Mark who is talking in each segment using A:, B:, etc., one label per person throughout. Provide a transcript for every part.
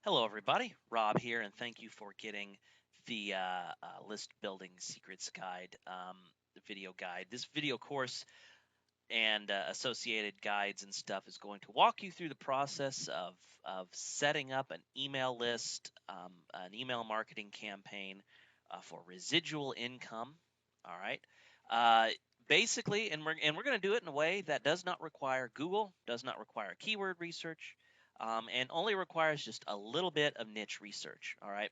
A: Hello, everybody. Rob here, and thank you for getting the list building secrets guide video guide. This video course and associated guides and stuff is going to walk you through the process of setting up an email list, an email marketing campaign for residual income. All right. Uh, Basically, and we're going to do it in a way that does not require Google, does not require keyword research, and only requires just a little bit of niche research. All right.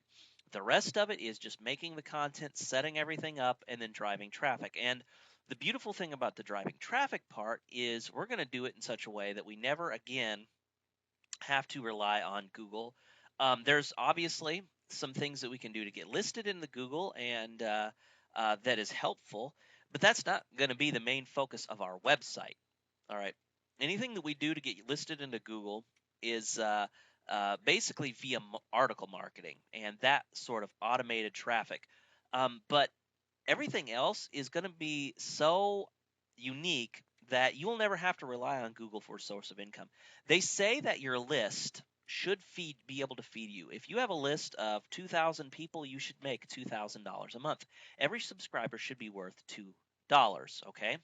A: The rest of it is just making the content, setting everything up, and then driving traffic. And the beautiful thing about the driving traffic part is we're going to do it in such a way that we never again have to rely on Google. There's obviously some things that we can do to get listed in the Google, and that is helpful, but that's not going to be the main focus of our website. All right. Anything that we do to get listed into Google is basically via article marketing and that sort of automated traffic. But everything else is going to be so unique that you will never have to rely on Google for a source of income. They say that your list should be able to feed you. If you have a list of 2,000 people, you should make $2,000 a month. Every subscriber should be worth $2, okay?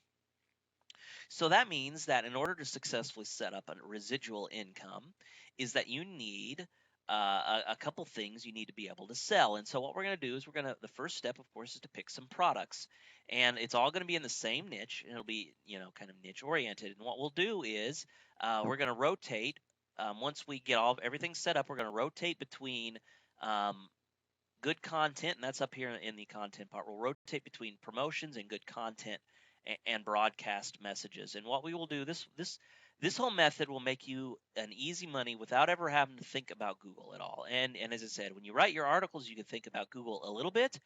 A: So that means that in order to successfully set up a residual income is that you need a couple things you need to be able to sell. And so what we're going to do is the first step, of course, is to pick some products. And it's all going to be in the same niche, and it'll be, kind of niche oriented. And what we'll do is we're going to rotate. Once we get everything set up, we're going to rotate between good content, and that's up here in the content part. We'll rotate between promotions and good content and broadcast messages. And what we will do, this whole method will make you an easy money without ever having to think about Google at all. And as I said, when you write your articles, you can think about Google a little bit,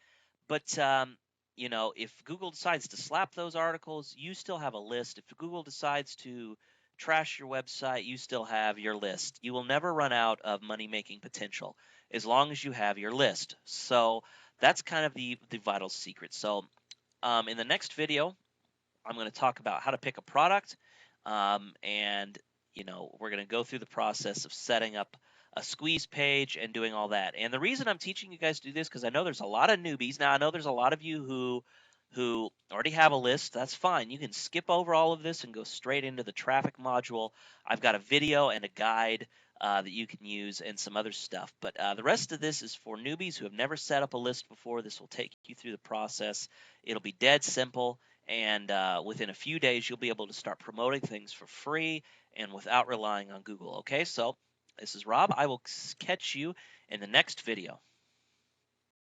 A: but if Google decides to slap those articles, you still have a list. If Google decides to trash your website, you still have your list. You will never run out of money-making potential as long as you have your list. So that's kind of the vital secret. So in the next video, I'm going to talk about how to pick a product, and we're going to go through the process of setting up a squeeze page and doing all that. And the reason I'm teaching you guys to do this, because I know there's a lot of newbies. Now, I know there's a lot of you who already have a list. That's fine. You can skip over all of this and go straight into the traffic module. I've got a video and a guide that you can use and some other stuff. But the rest of this is for newbies who have never set up a list before. This will take you through the process. It'll be dead simple. And within a few days, you'll be able to start promoting things for free and without relying on Google. Okay, so this is Rob. I will catch you in the next video.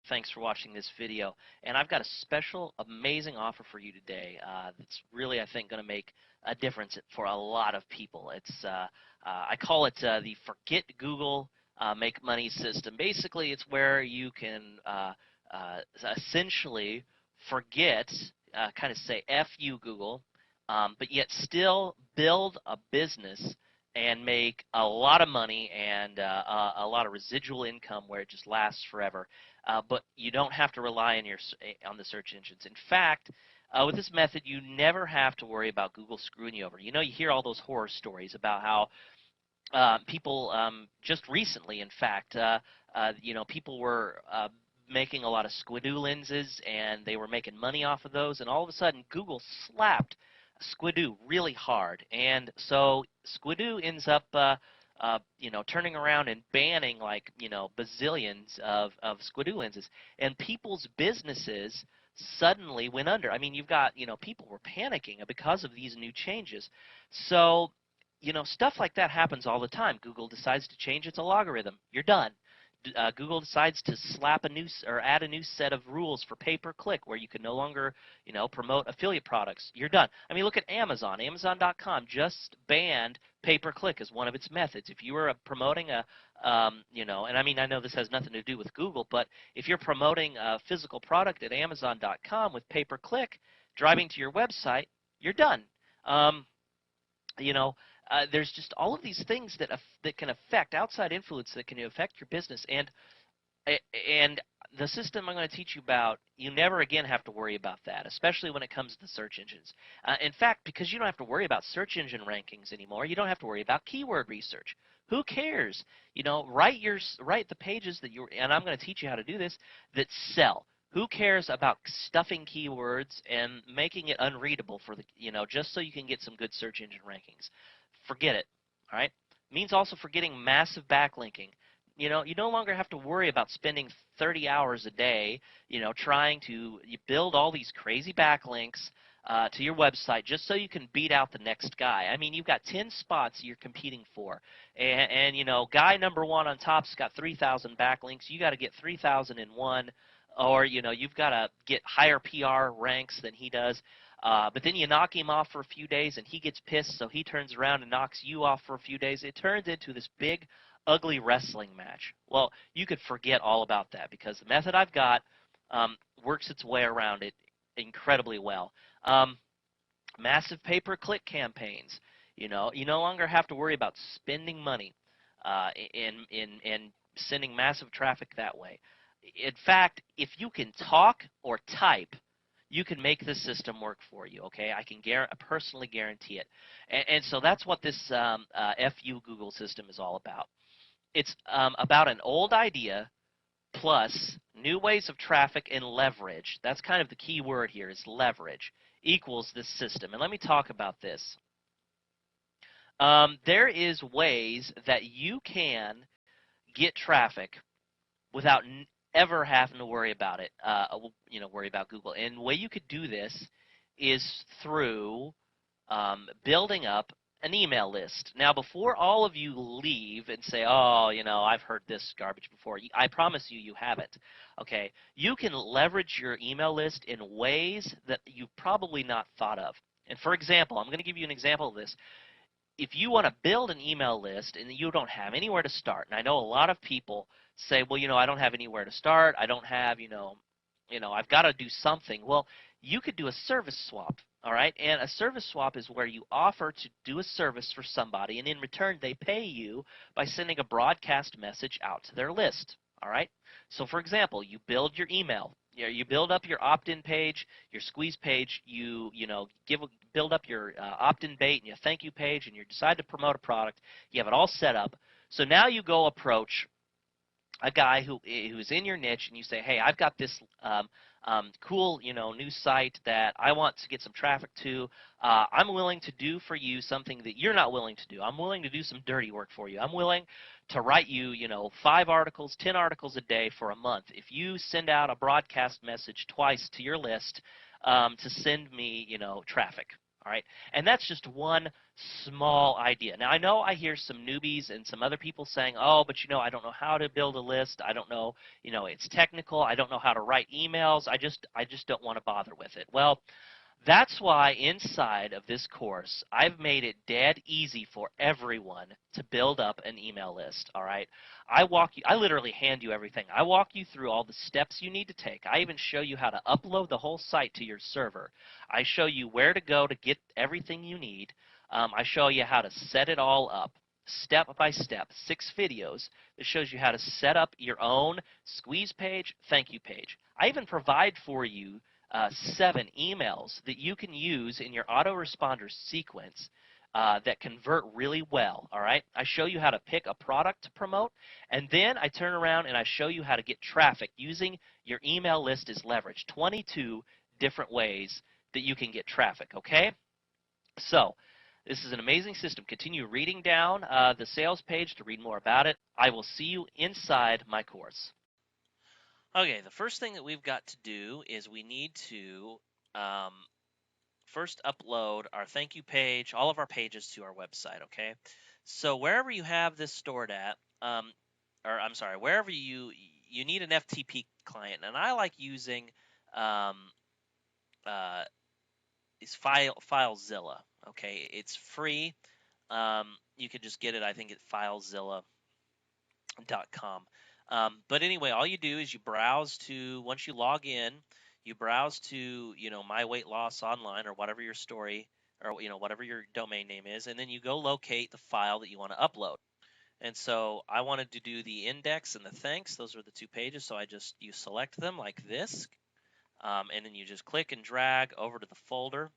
A: Thanks for watching this video. And I've got a special, amazing offer for you today that's really, I think, going to make a difference for a lot of people. It's I call it the Forget Google, Make Money system. Basically, it's where you can essentially forget, kind of say F you Google, but yet still build a business and make a lot of money and a lot of residual income where it just lasts forever. But you don't have to rely on the search engines. In fact, with this method, you never have to worry about Google screwing you over. You hear all those horror stories about how people just recently, in fact, people were making a lot of Squidoo lenses, and they were making money off of those, and all of a sudden Google slapped Squidoo really hard, and so Squidoo ends up turning around and banning bazillions of Squidoo lenses, and people's businesses suddenly went under. I mean, you've got people were panicking because of these new changes. So stuff like that happens all the time. Google decides to change its algorithm. You're done. Google decides to slap add a new set of rules for pay-per-click where you can no longer, promote affiliate products. You're done. I mean, look at Amazon. Amazon.com just banned pay-per-click as one of its methods. If you were promoting and I mean, I know this has nothing to do with Google, but if you're promoting a physical product at Amazon.com with pay-per-click, driving to your website, you're done. There's just all of these things that can affect outside influence that can affect your business, and the system I'm going to teach you about, you never again have to worry about that, especially when it comes to the search engines. In fact, because you don't have to worry about search engine rankings anymore, you don't have to worry about keyword research.
B: Who cares? Write the pages that you, and I'm going to teach you how to do this, that sell. Who cares about stuffing keywords and making it unreadable for just so you can get some good search engine rankings? Forget it. All right? Means also forgetting massive backlinking. You no longer have to worry about spending 30 hours a day, trying to build all these crazy backlinks to your website just so you can beat out the next guy. I mean, you've got 10 spots you're competing for, and guy number one on top's got 3,000 backlinks. You got to get 3,001, or you've got to get higher PR ranks than he does. But then you knock him off for a few days, and he gets pissed, so he turns around and knocks you off for a few days. It turns into this big, ugly wrestling match. Well, you could forget all about that because the method I've got works its way around it incredibly well. Um, Massive pay-per-click campaigns. You no longer have to worry about spending money in sending massive traffic that way. In fact, if you can talk or type, you can make the system work for you. Okay, I can personally guarantee it, and so that's what this FU Google system is all about. It's about an old idea plus new ways of traffic and leverage. That's kind of the key word here is leverage equals this system. And let me talk about this. There is ways that you can get traffic without ever having to worry about it, worry about Google. And the way you could do this is through building up an email list. Now, before all of you leave and say, oh, I've heard this garbage before, I promise you haven't. Okay, you can leverage your email list in ways that you've probably not thought of. And for example, I'm going to give you an example of this. If you want to build an email list and you don't have anywhere to start, and I know a lot of people say, well, I don't have anywhere to start. I don't have, I've got to do something. Well, you could do a service swap, all right? And a service swap is where you offer to do a service for somebody, and in return, they pay you by sending a broadcast message out to their list, all right? So, for example, you build your email. You build up your opt-in page, your squeeze page. Build up your opt-in bait and your thank you page, and you decide to promote a product. You have it all set up. So now you go approach a guy who's in your niche, and you say, hey, I've got this cool new site that I want to get some traffic to. I'm willing to do for you something that you're not willing to do. I'm willing to do some dirty work for you. I'm willing to write you 5 articles, 10 articles a day for a month. If you send out a broadcast message twice to your list to send me traffic. All right, and that's just one small idea. Now, I know I hear some newbies and some other people saying, oh, but I don't know how to build a list. I don't know, it's technical. I don't know how to write emails. I just don't want to bother with it. Well, that's why inside of this course, I've made it dead easy for everyone to build up an email list, all right? I literally hand you everything. I walk you through all the steps you need to take. I even show you how to upload the whole site to your server. I show you where to go to get everything you need. I show you how to set it all up step by step, 6 videos that shows you how to set up your own squeeze page, thank you page. I even provide for you 7 emails that you can use in your autoresponder sequence that convert really well, all right? I show you how to pick a product to promote, and then I turn around and I show you how to get traffic using your email list as leverage, 22 different ways that you can get traffic, okay? So this is an amazing system. Continue reading down the sales page to read more about it. I will see you inside my course.
A: Okay, the first thing that we've got to do is we need to first upload our thank you page, all of our pages to our website, okay? So wherever you have this stored at, wherever you need an FTP client, and I like using is FileZilla, okay? It's free. You can just get it, I think, at FileZilla.com. But anyway, all you do is you browse to, once you log in, you browse to, My Weight Loss Online or whatever your story or, whatever your domain name is, and then you go locate the file that you want to upload. And so I wanted to do the index and the thanks. Those are the 2 pages, so you select them like this, and then you just click and drag over to the folder.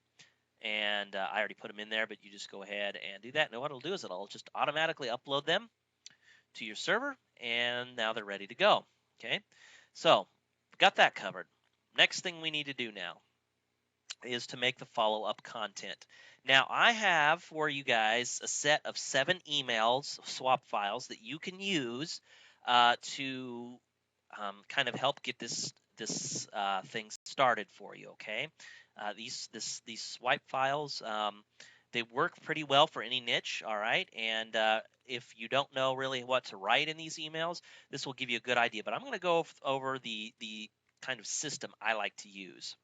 A: And I already put them in there, but you just go ahead and do that. And what it'll do is it'll just automatically upload them. to your server, and now they're ready to go. Okay, so got that covered. Next thing we need to do now is to make the follow-up content. Now, I have for you guys a set of 7 emails, swap files that you can use to kind of help get this thing started for you. Okay, these swipe files, they work pretty well for any niche. All right, and if you don't know really what to write in these emails, this will give you a good idea. But I'm going to go over the kind of system I like to use.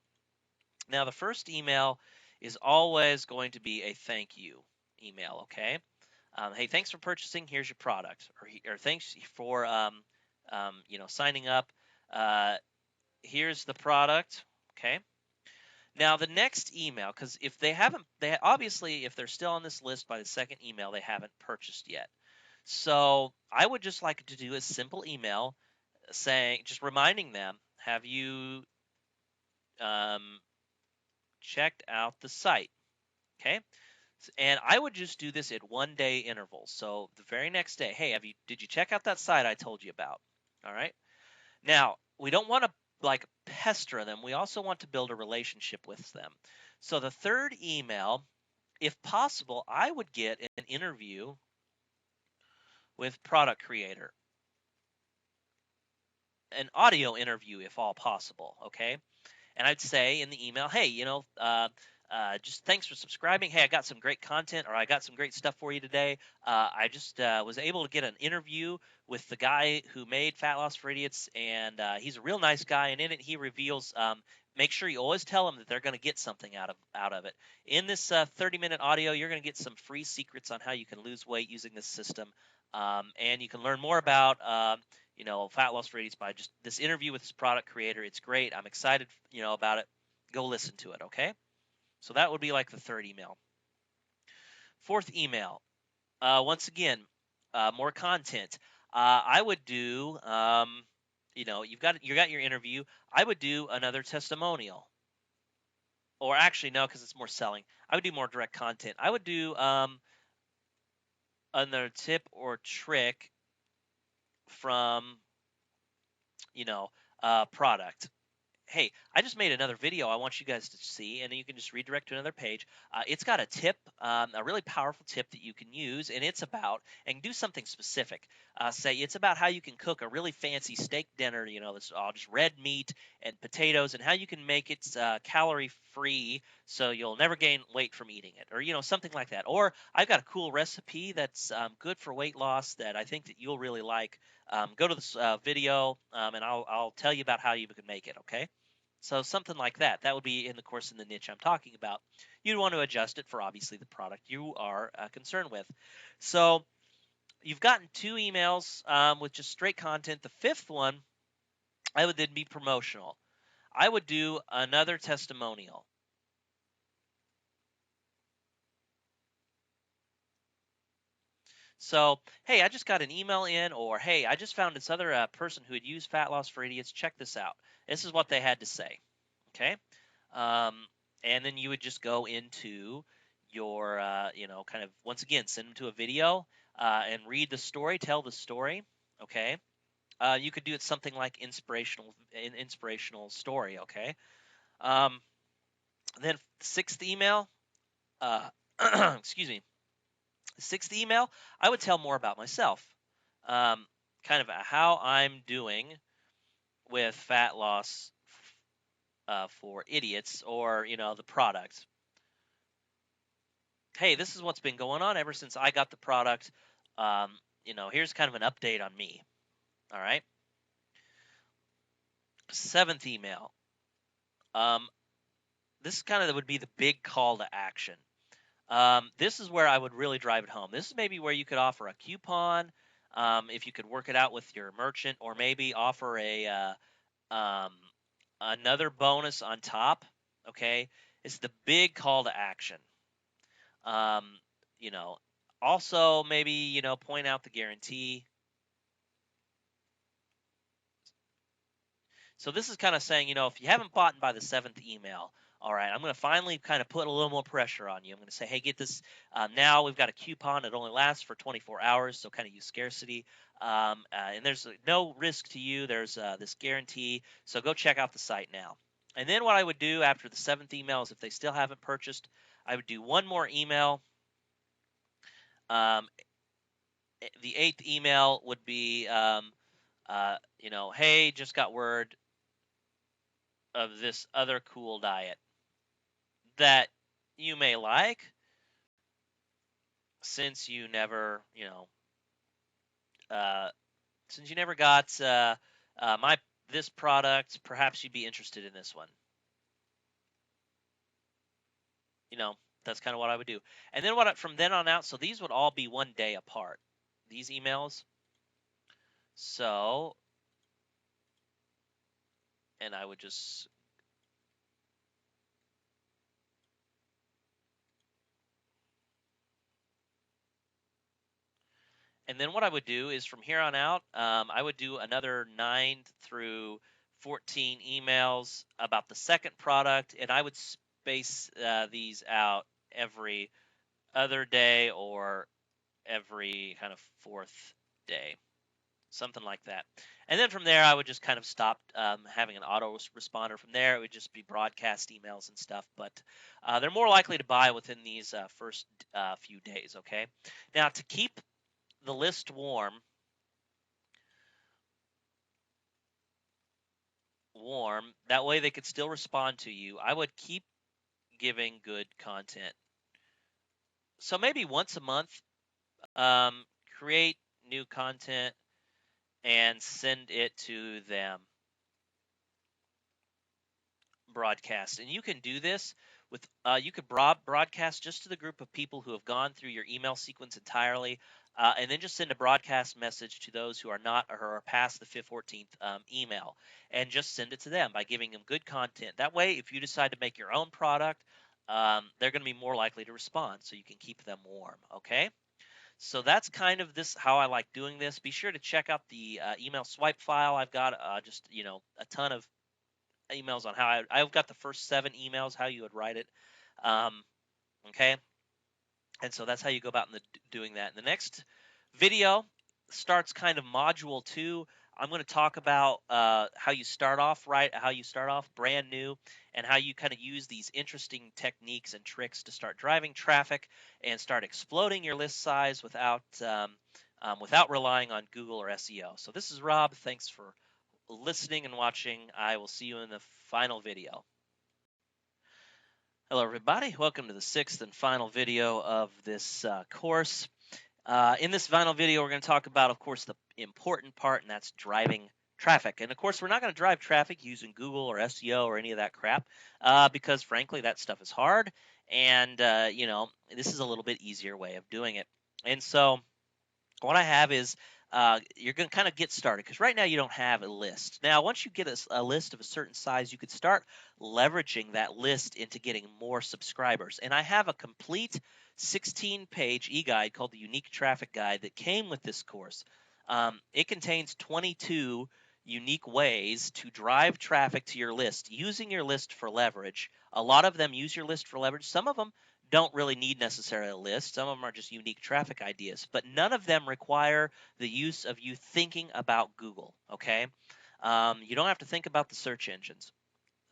A: Now, the first email is always going to be a thank you email. Okay, hey, thanks for purchasing. Here's your product, or thanks for signing up. Uh, Here's the product. Okay. Now the next email, because if they haven't, they obviously, if they're still on this list by the second email, they haven't purchased yet. So I would just like to do a simple email saying, just reminding them, have you um, checked out the site? Okay. And I would just do this at 1-day intervals. So the very next day, hey, did you check out that site I told you about? All right. Now, we don't want to like pester them. We also want to build a relationship with them. So the third email, if possible, I would get an interview with product creator, an audio interview if all possible. Okay. And I'd say in the email, hey, just thanks for subscribing. Hey, I got some great content, or I got some great stuff for you today. I just was able to get an interview with the guy who made Fat Loss for Idiots, and he's a real nice guy. And in it, he reveals. Make sure you always tell them that they're going to get something out of it. In this 30-minute audio, you're going to get some free secrets on how you can lose weight using this system, and you can learn more about Fat Loss for Idiots by just this interview with this product creator. It's great. I'm excited, about it. Go listen to it, okay? So that would be like the third email. Fourth email, once again, more content. I would do, you got your interview. I would do another testimonial, or actually no, because it's more selling. I would do more direct content. I would do another tip or trick from product. Hey, I just made another video I want you guys to see, and then you can just redirect to another page. It's got a tip, a really powerful tip that you can use, and it's about, and do something specific. Say it's about how you can cook a really fancy steak dinner, that's all just red meat and potatoes, and how you can make it calorie free so you'll never gain weight from eating it, or something like that. Or I've got a cool recipe that's good for weight loss that I think that you'll really like. Go to this video, and I'll tell you about how you can make it. Okay. So something like that. That would be in the niche I'm talking about. You'd want to adjust it for obviously the product you are concerned with. So you've gotten 2 emails with just straight content. The fifth one, I would then be promotional. I would do another testimonial. So, hey, I just got an email in, or hey, I just found this other person who had used Fat Loss for Idiots. Check this out. This is what they had to say. Okay. Um, and then you would just go into your, kind of, once again, send them to a video and read the story, tell the story. Okay. You could do it something like inspirational story. Okay. Then sixth email, excuse me, sixth email, I would tell more about myself, kind of how I'm doing with fat loss for idiots, or the product. Hey, this is what's been going on ever since I got the product. Here's kind of an update on me. All right. Seventh email. This kind of would be the big call to action. This is where I would really drive it home. This is maybe where you could offer a coupon, if you could work it out with your merchant, or maybe offer another bonus on top. Okay, it's the big call to action. Um, you know, Also maybe point out the guarantee. So this is kind of saying, if you haven't bought by the 7th email, All right, I'm going to finally kind of put a little more pressure on you. I'm going to say, hey, get this. Now we've got a coupon. It only lasts for 24 hours, so kind of use scarcity. And there's no risk to you. There's this guarantee. So go check out the site now. And then what I would do after the 7th email is if they still haven't purchased, I would do one more email. The 8th email would be, hey, just got word of this other cool diet that you may like, since you never, since you never got my this product, perhaps you'd be interested in this one. That's kind of what I would do. And then from then on out, so these would all be 1 day apart, these emails. So, and I would just And then what I would do is from here on out, I would do another 9 through 14 emails about the second product, and I would space these out every other day or every kind of fourth day, something like that. And then from there, I would just kind of stop having an auto responder. From there, it would just be broadcast emails and stuff, but they're more likely to buy within these first few days, okay? Now, to keep the list warm, that way they could still respond to you, I would keep giving good content. So maybe once a month, create new content and send it to them. Broadcast. And you can do this with you could broadcast just to the group of people who have gone through your email sequence entirely, and then just send a broadcast message to those who are not or are past the 14th email, and just send it to them by giving them good content. That way, if you decide to make your own product, they're going to be more likely to respond, so you can keep them warm. Okay. So that's kind of how I like doing this. Be sure to check out the email swipe file. I've got just a ton of emails on how I've got the first 7 emails, how you would write it. Okay. And so that's how you go about doing that. In the next video starts kind of module 2. I'm going to talk about how you start off brand new, and how you kind of use these interesting techniques and tricks to start driving traffic and start exploding your list size without relying on Google or SEO. So this is Rob. Thanks for listening and watching. I will see you in the final video. Hello, everybody. Welcome to the 6th and final video of this course. In this final video, we're going to talk about, of course, the important part, and that's driving traffic. And, of course, we're not going to drive traffic using Google or SEO or any of that crap because, frankly, that stuff is hard. And, this is a little bit easier way of doing it. And so what I have is you're going to kind of get started, because right now you don't have a list. Now, once you get a list of a certain size, you could start leveraging that list into getting more subscribers. And I have a complete 16-page e-guide called the Unique Traffic Guide that came with this course. It contains 22 unique ways to drive traffic to your list using your list for leverage. A lot of them use your list for leverage. Some of them don't really need necessarily a list. Some of them are just unique traffic ideas, but none of them require the use of you thinking about Google, okay? You don't have to think about the search engines.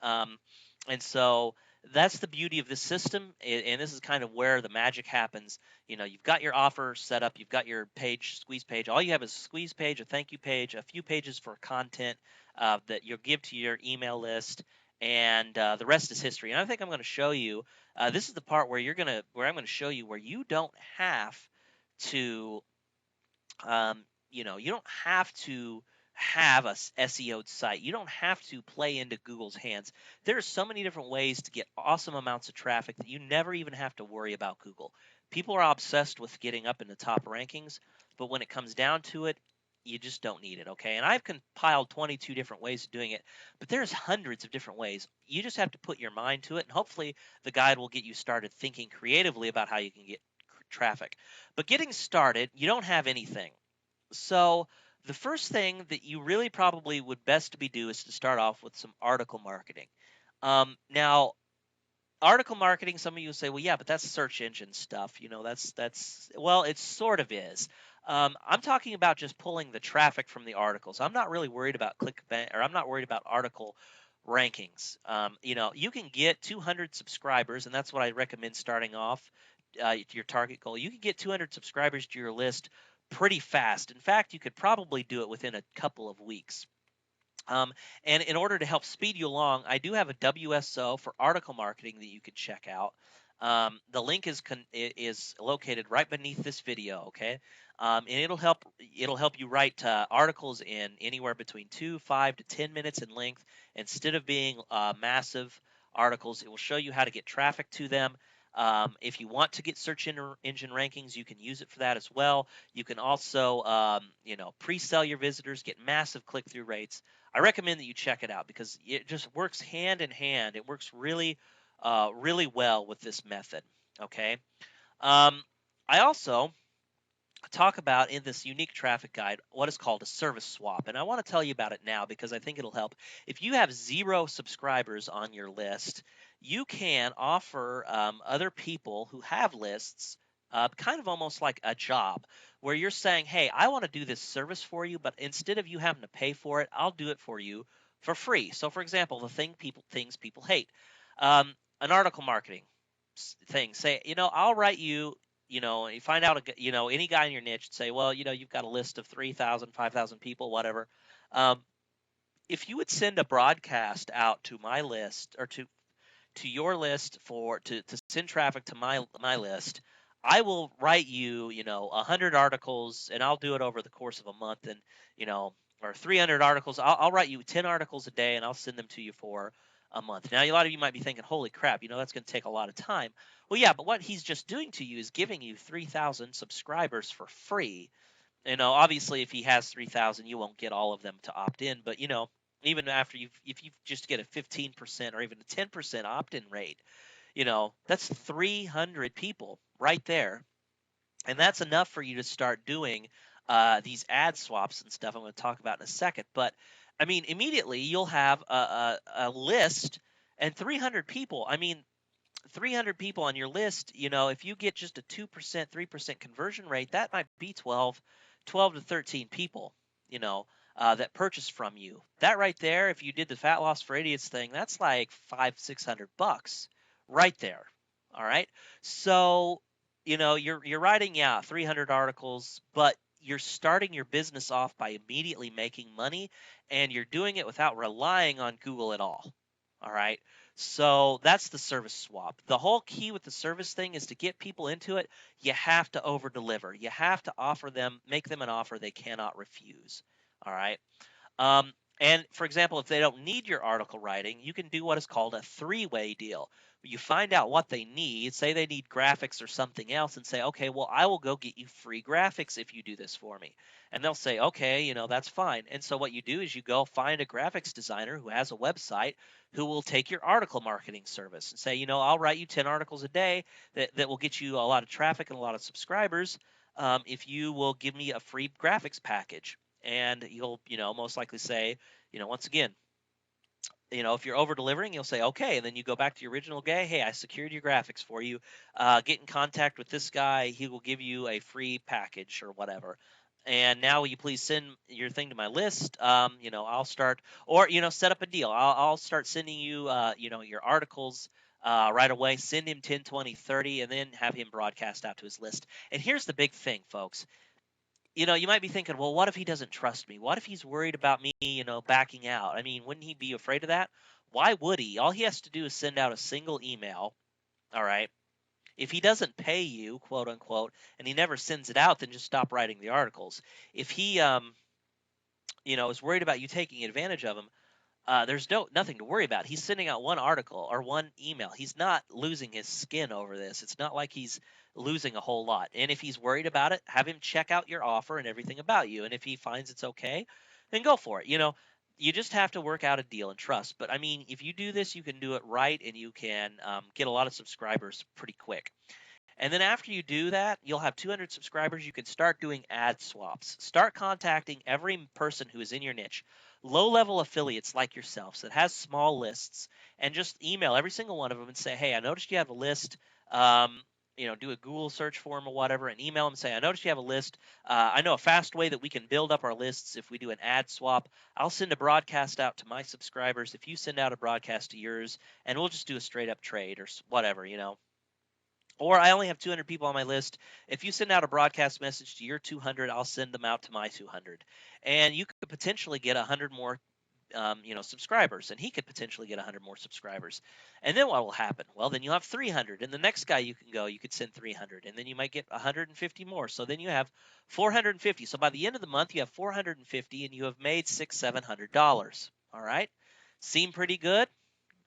A: And so that's the beauty of this system, and this is kind of where the magic happens. You've got your offer set up, you've got your squeeze page. All you have is a squeeze page, a thank you page, a few pages for content that you'll give to your email list, and the rest is history. And I think I'm going to show you. This is the part where I'm going to show you where you don't have to, you don't have to have a SEO'd site. You don't have to play into Google's hands. There are so many different ways to get awesome amounts of traffic that you never even have to worry about Google. People are obsessed with getting up in the top rankings, but when it comes down to it, you just don't need it, okay? And I've compiled 22 different ways of doing it, but there's hundreds of different ways. You just have to put your mind to it, and hopefully the guide will get you started thinking creatively about how you can get traffic. But getting started, you don't have anything. So the first thing that you really probably would best be do is to start off with some article marketing. Now, article marketing, some of you say, well, yeah, but that's search engine stuff. Well, it sort of is. I'm talking about just pulling the traffic from the articles. I'm not really worried about clickbank, or I'm not worried about article rankings. You can get 200 subscribers, and that's what I recommend starting off. Your target goal. You can get 200 subscribers to your list pretty fast. In fact, you could probably do it within a couple of weeks. Um, and in order to help speed you along, I do have a WSO for article marketing that you can check out. The link is located right beneath this video. Okay, and it'll help you write articles in anywhere between 5 to 10 minutes in length. Instead of being massive articles, it will show you how to get traffic to them. If you want to get search engine rankings, you can use it for that as well. You can also, pre-sell your visitors, get massive click-through rates. I recommend that you check it out because it just works hand in hand. It works really well with this method. Okay. Um, I also talk about in this unique traffic guide what is called a service swap, and I want to tell you about it now because I think it'll help. If you have 0 subscribers on your list, you can offer other people who have lists kind of almost like a job, where you're saying, hey, I want to do this service for you, but instead of you having to pay for it, I'll do it for you for free. So for example, things people hate, an article marketing thing. Say, I'll write you, you find out, any guy in your niche and say, well, you've got a list of 3,000, 5,000 people, whatever. Um, if you would send a broadcast out to my list, or to your list, to send traffic to my list, I will write you, 100 articles, and I'll do it over the course of a month, and or 300 articles. I'll write you 10 articles a day, and I'll send them to you for a month. Now, a lot of you might be thinking, holy crap, that's going to take a lot of time. Well, yeah, but what he's just doing to you is giving you 3,000 subscribers for free. Obviously, if he has 3,000, you won't get all of them to opt in, but even after if you just get a 15% or even a 10% opt-in rate, that's 300 people right there, and that's enough for you to start doing these ad swaps and stuff I'm going to talk about in a second. But I mean, immediately you'll have a list, and 300 people. I mean, 300 people on your list, if you get just a 2%, 3% conversion rate, that might be 12 to 13 people, that purchase from you. That right there, if you did the fat loss for idiots thing, that's like $500-600 right there. All right. So, you're writing, 300 articles, but you're starting your business off by immediately making money, and you're doing it without relying on Google at all. All right. So that's the service swap. The whole key with the service thing is to get people into it. You have to over deliver. You have to make them an offer they cannot refuse. All right. And for example, if they don't need your article writing, you can do what is called a 3-way deal. You find out what they need, say they need graphics or something else, and say, okay, well, I will go get you free graphics if you do this for me. And they'll say, okay, that's fine. And so what you do is you go find a graphics designer who has a website who will take your article marketing service and say, I'll write you 10 articles a day that will get you a lot of traffic and a lot of subscribers, if you will give me a free graphics package. And you'll, most likely say, once again, if you're over delivering, you'll say, okay. And then you go back to your original guy. Hey, I secured your graphics for you. Get in contact with this guy. He will give you a free package or whatever. And now, will you please send your thing to my list? I'll start, or, set up a deal. I'll start sending you, your articles right away. Send him 10, 20, 30, and then have him broadcast out to his list. And here's the big thing, folks. You might be thinking, well, what if he doesn't trust me? What if he's worried about me, backing out? I mean, wouldn't he be afraid of that? Why would he? All he has to do is send out a single email. All right. If he doesn't pay you, quote unquote, and he never sends it out, then just stop writing the articles. If he, is worried about you taking advantage of him, there's nothing to worry about. He's sending out one article or one email. He's not losing his skin over this. It's not like he's losing a whole lot. And if he's worried about it, have him check out your offer and everything about you. And if he finds it's okay, then go for it. You just have to work out a deal and trust. But I mean, if you do this, you can do it right, and you can get a lot of subscribers pretty quick. And then after you do that, you'll have 200 subscribers. You can start doing ad swaps. Start contacting every person who is in your niche, low-level affiliates like yourselves that has small lists, and just email every single one of them and say, "Hey, I noticed you have a list." Um, do a Google search for them or whatever, and email them and say, "I noticed you have a list. I know a fast way that we can build up our lists if we do an ad swap. I'll send a broadcast out to my subscribers if you send out a broadcast to yours, and we'll just do a straight up trade or whatever. Or I only have 200 people on my list. If you send out a broadcast message to your 200, I'll send them out to my 200, and you could potentially get 100 more subscribers, and he could potentially get 100 more subscribers. And then what will happen? Well, then you'll have 300, and the next guy you could send 300, and then you might get 150 more. So then you have 450. So by the end of the month, you have 450, and you have made $700. All right, seem pretty good?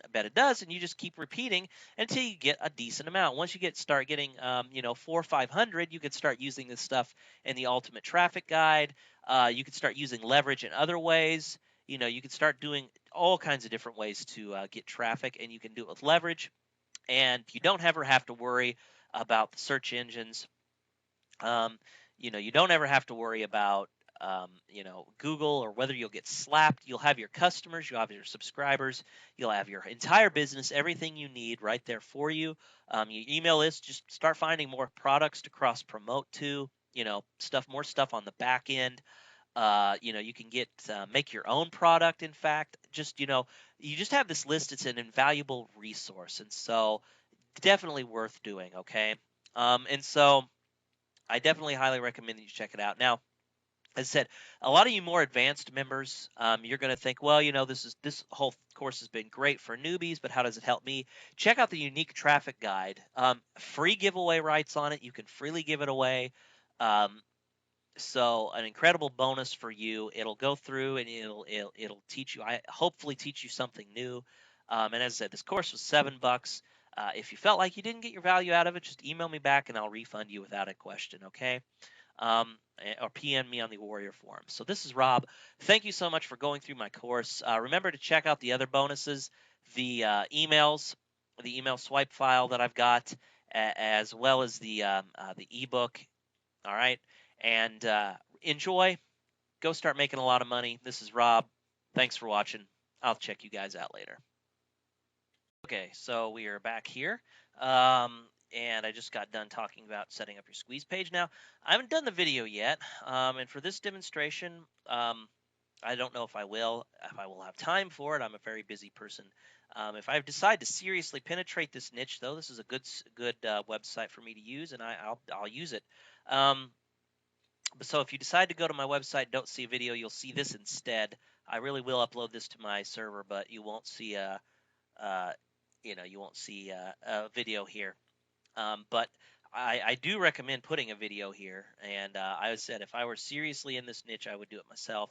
A: I bet it does, and you just keep repeating until you get a decent amount. Once you start getting, 400 or 500, you could start using this stuff in the Ultimate Traffic Guide. You could start using leverage in other ways. You could start doing all kinds of different ways to get traffic, and you can do it with leverage. And you don't ever have to worry about the search engines. Um, you don't ever have to worry about Google or whether you'll get slapped. You'll have your customers, you'll have your subscribers, you'll have your entire business, everything you need right there for you. Your email list, just start finding more products to cross promote to. More stuff on the back end. You can make your own product. In fact, you just have this list. It's an invaluable resource, and so definitely worth doing. Okay, and so I definitely highly recommend that you check it out. Now, as I said, a lot of you more advanced members, you're going to think, well, this whole course has been great for newbies, but how does it help me? Check out the unique traffic guide. Free giveaway rights on it. You can freely give it away. Um, so an incredible bonus for you. It'll go through and it'll teach you. I hopefully teach you something new. And as I said, this course was $7. If you felt like you didn't get your value out of it, just email me back and I'll refund you without a question. Okay. Or PM me on the Warrior Forum. So this is Rob. Thank you so much for going through my course. Remember to check out the other bonuses, the emails, the email swipe file that I've got, as well as the ebook. All right, and enjoy. Go start making a lot of money. This is Rob. Thanks for watching. I'll check you guys out later. Okay, so we are back here. And I just got done talking about setting up your squeeze page. Now, I haven't done the video yet, and for this demonstration, I don't know if I will have time for it. I'm a very busy person. If I decide to seriously penetrate this niche, though, this is a good website for me to use, and I'll use it. So if you decide to go to my website, don't see a video, you'll see this instead. I really will upload this to my server, but you won't see a video here. But I do recommend putting a video here. And I said if I were seriously in this niche, I would do it myself.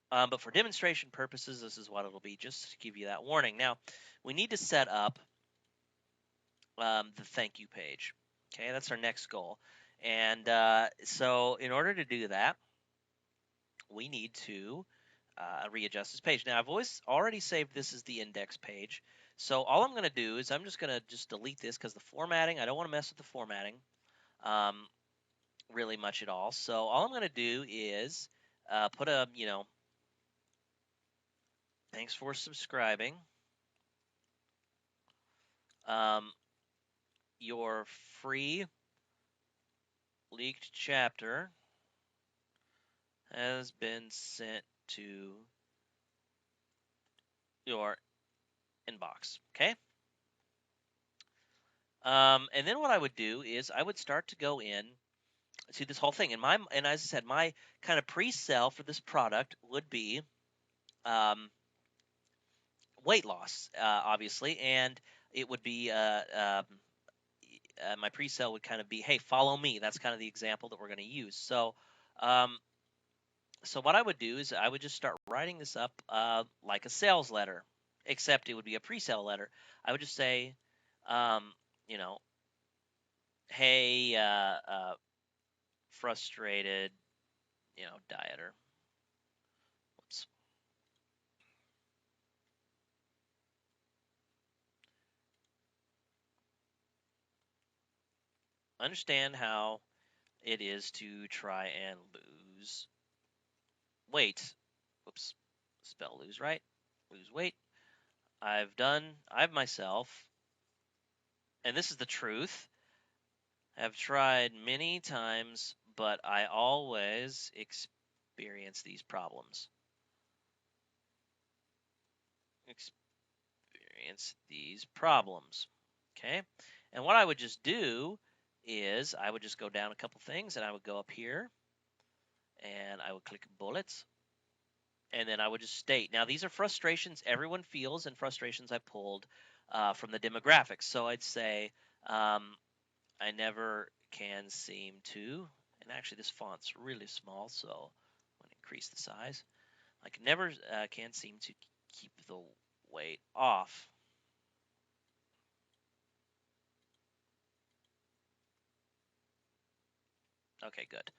A: But for demonstration purposes, this is what it'll be, just to give you that warning. Now, we need to set up the thank you page. Okay, that's our next goal. And so in order to do that, we need to readjust this page. Now, I've already saved this as the index page. So all I'm going to do is I'm just going to delete this because the formatting, I don't want to mess with the formatting really much at all. So all I'm going to do is put a, thanks for subscribing. Your free leaked chapter has been sent to your inbox. Okay. And then what I would do is I would start to go in to this whole thing. And as I said, my kind of pre-sale for this product would be weight loss, obviously, and it would be my pre-sale would kind of be, hey, follow me. That's kind of the example that we're going to use. So what I would do is I would just start writing this up like a sales letter, except it would be a pre-sale letter. I would just say, hey, frustrated, dieter. Whoops. understand how it is to try and lose weight. Whoops, spell lose right. Lose weight. I've myself, and this is the truth, have tried many times, but I always experience these problems. Experience these problems. Okay? And what I would just do is I would just go down a couple things and I would go up here and I would click bullets and then I would just state. Now, these are frustrations everyone feels and frustrations I pulled from the demographics. So I'd say, I never can seem to, and actually this font's really small, so I'm going to increase the size. I can never can seem to keep the weight off. Okay, good.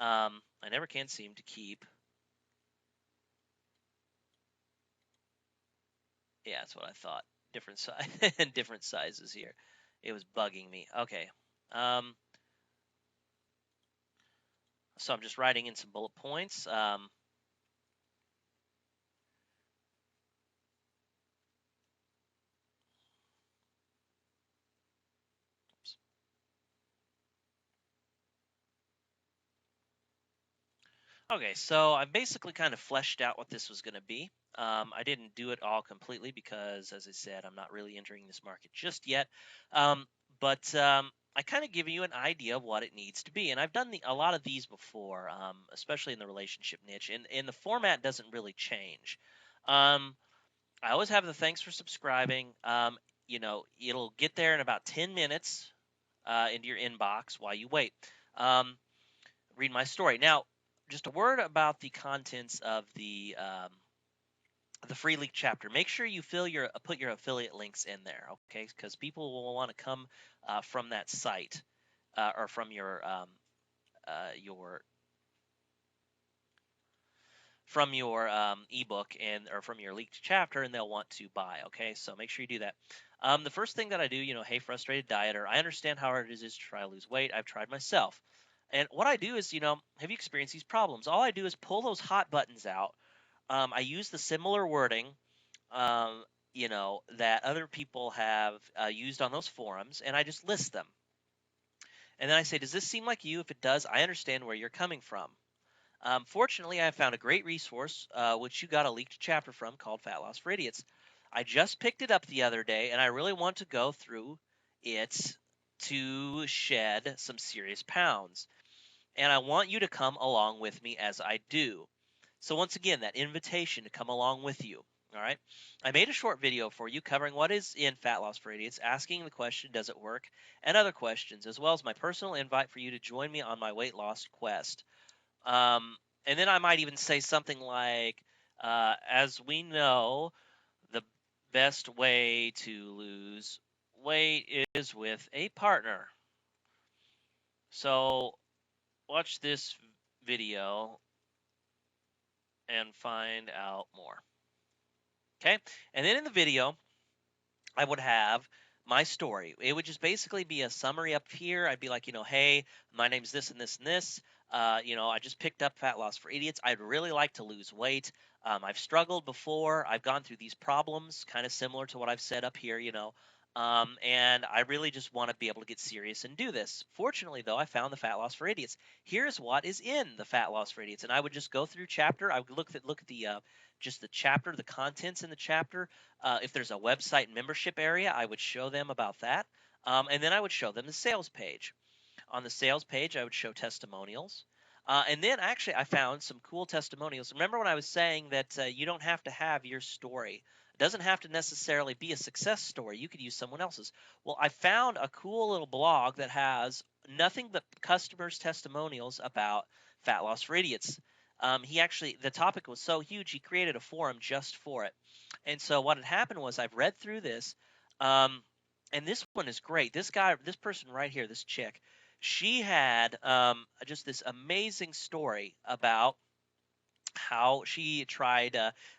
A: I never can seem to keep. Yeah, that's what I thought. Different size and different sizes here. It was bugging me. Okay. Um, so I'm just writing in some bullet points. Okay, so I basically kind of fleshed out what this was going to be. I didn't do it all completely because, as I said, I'm not really entering this market just yet. Um, but I kind of give you an idea of what it needs to be, and I've done a lot of these before, especially in the relationship niche, and the format doesn't really change. Um, I always have the thanks for subscribing. It'll get there in about 10 minutes into your inbox while you wait. Um, Read my story. Now, just a word about the contents of the free leak chapter. Make sure you put your affiliate links in there, okay? Because people will want to come from that site or from your ebook and or from your leaked chapter, and they'll want to buy. Okay, so make sure you do that. The first thing that I do, hey, frustrated dieter, I understand how hard it is to try to lose weight. I've tried myself. And what I do is, have you experienced these problems? All I do is pull those hot buttons out. I use the similar wording, um, that other people have used on those forums, and I just list them. And then I say, does this seem like you? If it does, I understand where you're coming from. Fortunately, I found a great resource, which you got a leaked chapter from called Fat Loss for Idiots. I just picked it up the other day, and I really want to go through it to shed some serious pounds. And I want you to come along with me as I do. So, once again, that invitation to come along with you. All right. I made a short video for you covering what is in Fat Loss for Idiots, asking the question, does it work, and other questions, as well as my personal invite for you to join me on my weight loss quest. Um, and then I might even say something like, as we know, the best way to lose weight is with a partner. So watch this video and find out more. Okay. And then in the video, I would have my story. It would just basically be a summary up here. I'd be like, hey, my name's this and this and this. I just picked up Fat Loss for Idiots. I'd really like to lose weight. I've struggled before. I've gone through these problems, kind of similar to what I've said up here, and I really just want to be able to get serious and do this. Fortunately, though, I found the Fat Loss for Idiots. Here's what is in the Fat Loss for Idiots, and I would just go through chapter. I would look at the just the chapter, the contents in the chapter. If there's a website membership area, I would show them about that. And then I would show them the sales page. On the sales page, I would show testimonials. And then actually, I found some cool testimonials. Remember when I was saying that you don't have to have your story? It doesn't have to necessarily be a success story. You could use someone else's. Well, I found a cool little blog that has nothing but customers' testimonials about Fat Loss for Idiots. The topic was so huge, he created a forum just for it. And so what had happened was I've read through this, um, and this one is great. This person right here, this chick, she had just this amazing story about how she tried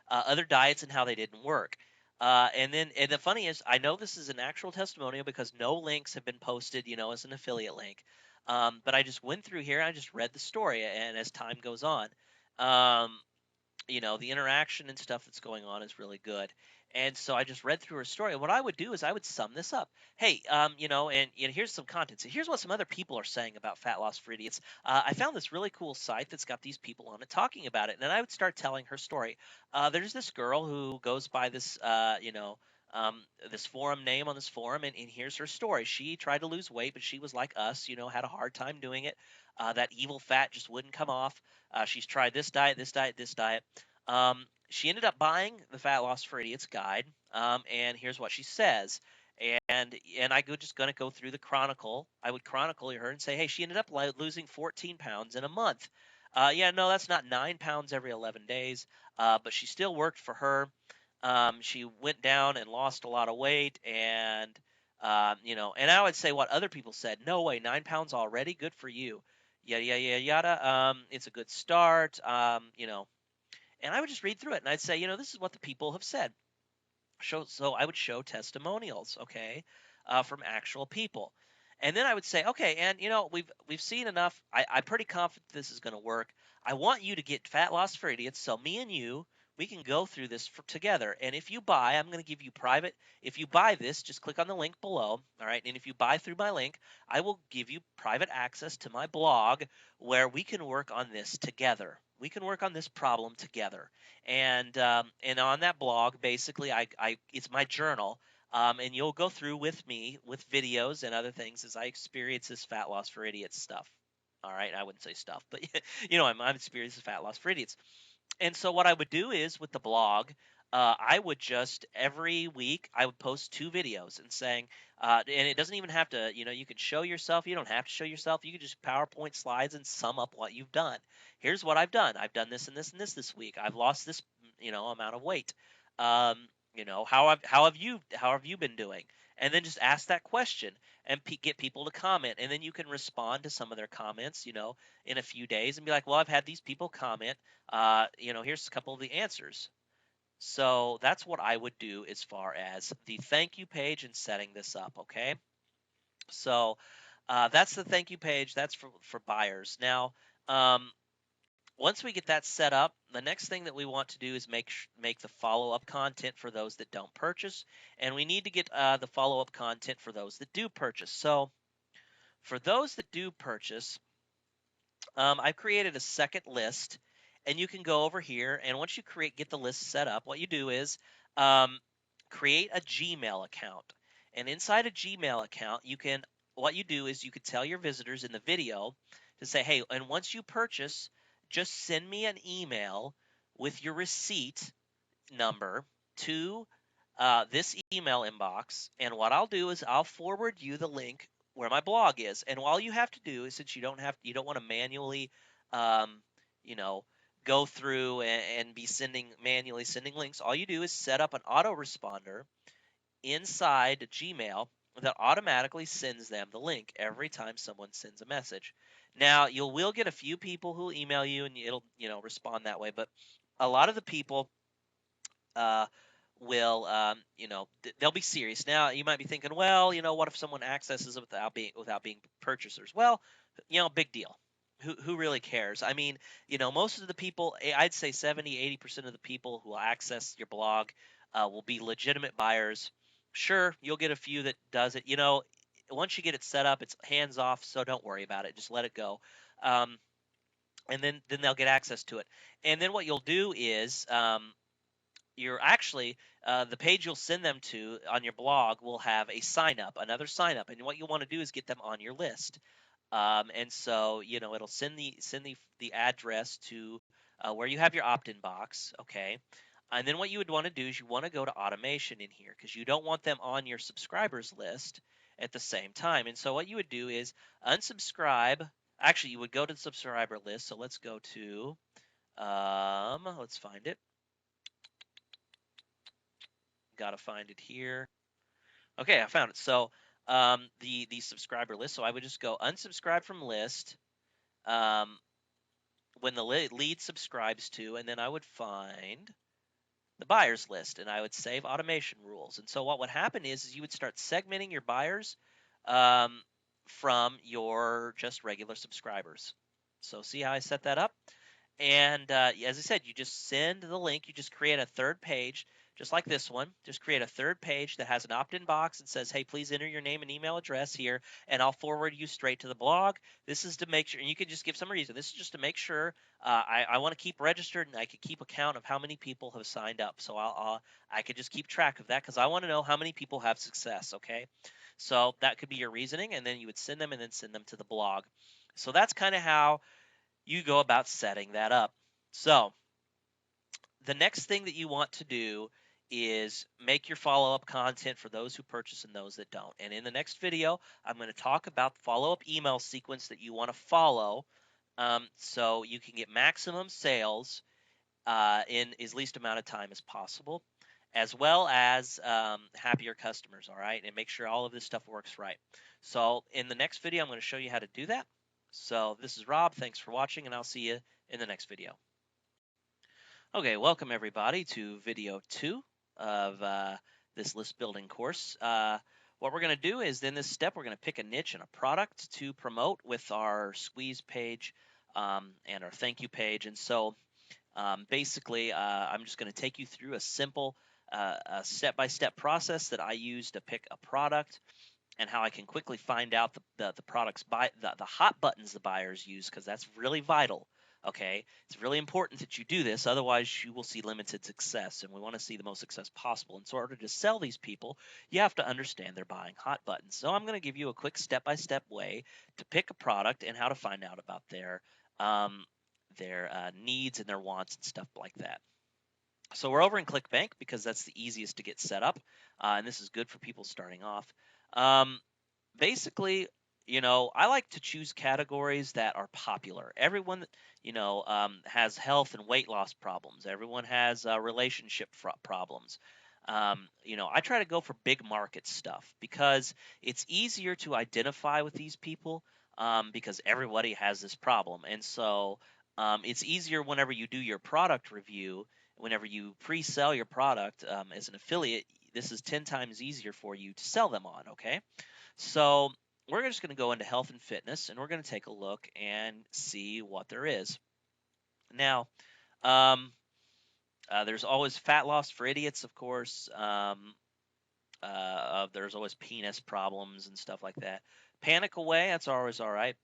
A: other diets and how they didn't work. And the funny is, I know this is an actual testimonial because no links have been posted, as an affiliate link. But I just went through here, I just read the story, and as time goes on, um, the interaction and stuff that's going on is really good. And so I just read through her story. And what I would do is I would sum this up. Hey, and here's some content. So here's what some other people are saying about fat loss for idiots. I found this really cool site that's got these people on it talking about it. And then I would start telling her story. There's this girl who goes by this, this forum name on this forum, and here's her story. She tried to lose weight, but she was like us, had a hard time doing it. That evil fat just wouldn't come off. She's tried this diet, this diet, this diet. She ended up buying the Fat Loss for Idiots guide, and here's what she says. And I go just gonna go through the chronicle. I would chronicle her and say, hey, she ended up losing 14 pounds in a month. Yeah, no, that's not 9 pounds every 11 days, but she still worked for her. She went down and lost a lot of weight, and and I would say what other people said. No way, 9 pounds already? Good for you. Yada yada yada yada. It's a good start. And I would just read through it and I'd say, this is what the people have said. So I would show testimonials, okay, from actual people. And then I would say, okay, and we've seen enough. I'm pretty confident this is going to work. I want you to get Fat Loss for Idiots, so me and you, we can go through this together. And if you buy, I'm going to give you private. If you buy this, just click on the link below, all right? And if you buy through my link, I will give you private access to my blog where we can work on this together. We can work on this problem together. And on that blog, basically, I it's my journal, and you'll go through with me with videos and other things as I experience this fat loss for idiots stuff. All right, I wouldn't say stuff, but I'm experiencing fat loss for idiots. And so what I would do is with the blog, I would just every week I would post 2 videos and saying, and it doesn't even have to, you can show yourself. You don't have to show yourself. You can just PowerPoint slides and sum up what you've done. Here's what I've done. I've done this and this and this week. I've lost this, amount of weight. How have you been doing? And then just ask that question and get people to comment, and then you can respond to some of their comments, in a few days and be like, well, I've had these people comment. Here's a couple of the answers. So that's what I would do as far as the thank you page and setting this up. Okay. So that's the thank you page. That's for buyers. Now, once we get that set up, the next thing that we want to do is make the follow-up content for those that don't purchase, and we need to get the follow-up content for those that do purchase. So for those that do purchase, I've created a second list, and you can go over here, and once you get the list set up, what you do is um, create a Gmail account. And inside a Gmail account, what you do is you could tell your visitors in the video to say, hey, and once you purchase, just send me an email with your receipt number to this email inbox, and what I'll do is I'll forward you the link where my blog is. And all you have to do is, since you don't want to manually, um, you know, go through and be manually sending links, all you do is set up an autoresponder inside Gmail that automatically sends them the link every time someone sends a message. Now, you will get a few people who email you and it'll, respond that way, but a lot of the people uh, will, they'll be serious. Now, you might be thinking, well, what if someone accesses it without being purchasers? Well, big deal. Who really cares? I mean, most of the people, I'd say 70-80% of the people who will access your blog will be legitimate buyers. Sure, you'll get a few that does it. Once you get it set up, it's hands off, so don't worry about it. Just let it go. And then they'll get access to it. And then what you'll do is you're actually the page you'll send them to on your blog will have another sign up, and what you want to do is get them on your list. And so it'll send the address to where you have your opt-in box, okay. And then what you would want to do is you want to go to automation in here because you don't want them on your subscribers list at the same time. And so what you would do is unsubscribe. Actually, you would go to the subscriber list. So let's go to let's find it. Got to find it here. Okay, I found it. So the subscriber list. So I would just go unsubscribe from list when the lead subscribes to, and then I would find the buyers list, and I would save automation rules. And so what would happen is you would start segmenting your buyers um, from your just regular subscribers. So see how I set that up? And as I said, you just send the link. You just create a third page, just like this one. Just create a third page that has an opt-in box and says, "Hey, please enter your name and email address here, and I'll forward you straight to the blog." This is to make sure, and you can just give some reason. This is just to make sure I want to keep registered, and I can keep account of how many people have signed up. So I could just keep track of that because I want to know how many people have success. Okay, so that could be your reasoning, and then you would send them and then send them to the blog. So that's kind of how you go about setting that up. So the next thing that you want to do is make your follow-up content for those who purchase and those that don't. And in the next video, I'm going to talk about the follow-up email sequence that you want to follow so you can get maximum sales in as least amount of time as possible, as well as happier customers, all right? And make sure all of this stuff works right. So in the next video, I'm going to show you how to do that. So this is Rob. Thanks for watching, and I'll see you in the next video. Okay, welcome everybody to video 2 of this list building course. What we're going to do is in this step, we're going to pick a niche and a product to promote with our squeeze page and our thank you page. And so basically, I'm just going to take you through a simple step-by-step process that I use to pick a product and how I can quickly find out the products the hot buttons the buyers use, because that's really vital. Okay, it's really important that you do this, otherwise you will see limited success, and we want to see the most success possible. And so in order to sell these people, you have to understand they're buying hot buttons. So I'm going to give you a quick step-by-step way to pick a product and how to find out about their needs and their wants and stuff like that. So we're over in ClickBank because that's the easiest to get set up, and this is good for people starting off. Basically, I like to choose categories that are popular. Everyone, has health and weight loss problems. Everyone has relationship problems. I try to go for big market stuff because it's easier to identify with these people because everybody has this problem. And so it's easier whenever you do your product review, whenever you pre-sell your product as an affiliate. This is 10 times easier for you to sell them on, okay? So we're just going to go into health and fitness, and we're going to take a look and see what there is. Now, there's always fat loss for idiots, of course. There's always penis problems and stuff like that. Panic away, that's always all right.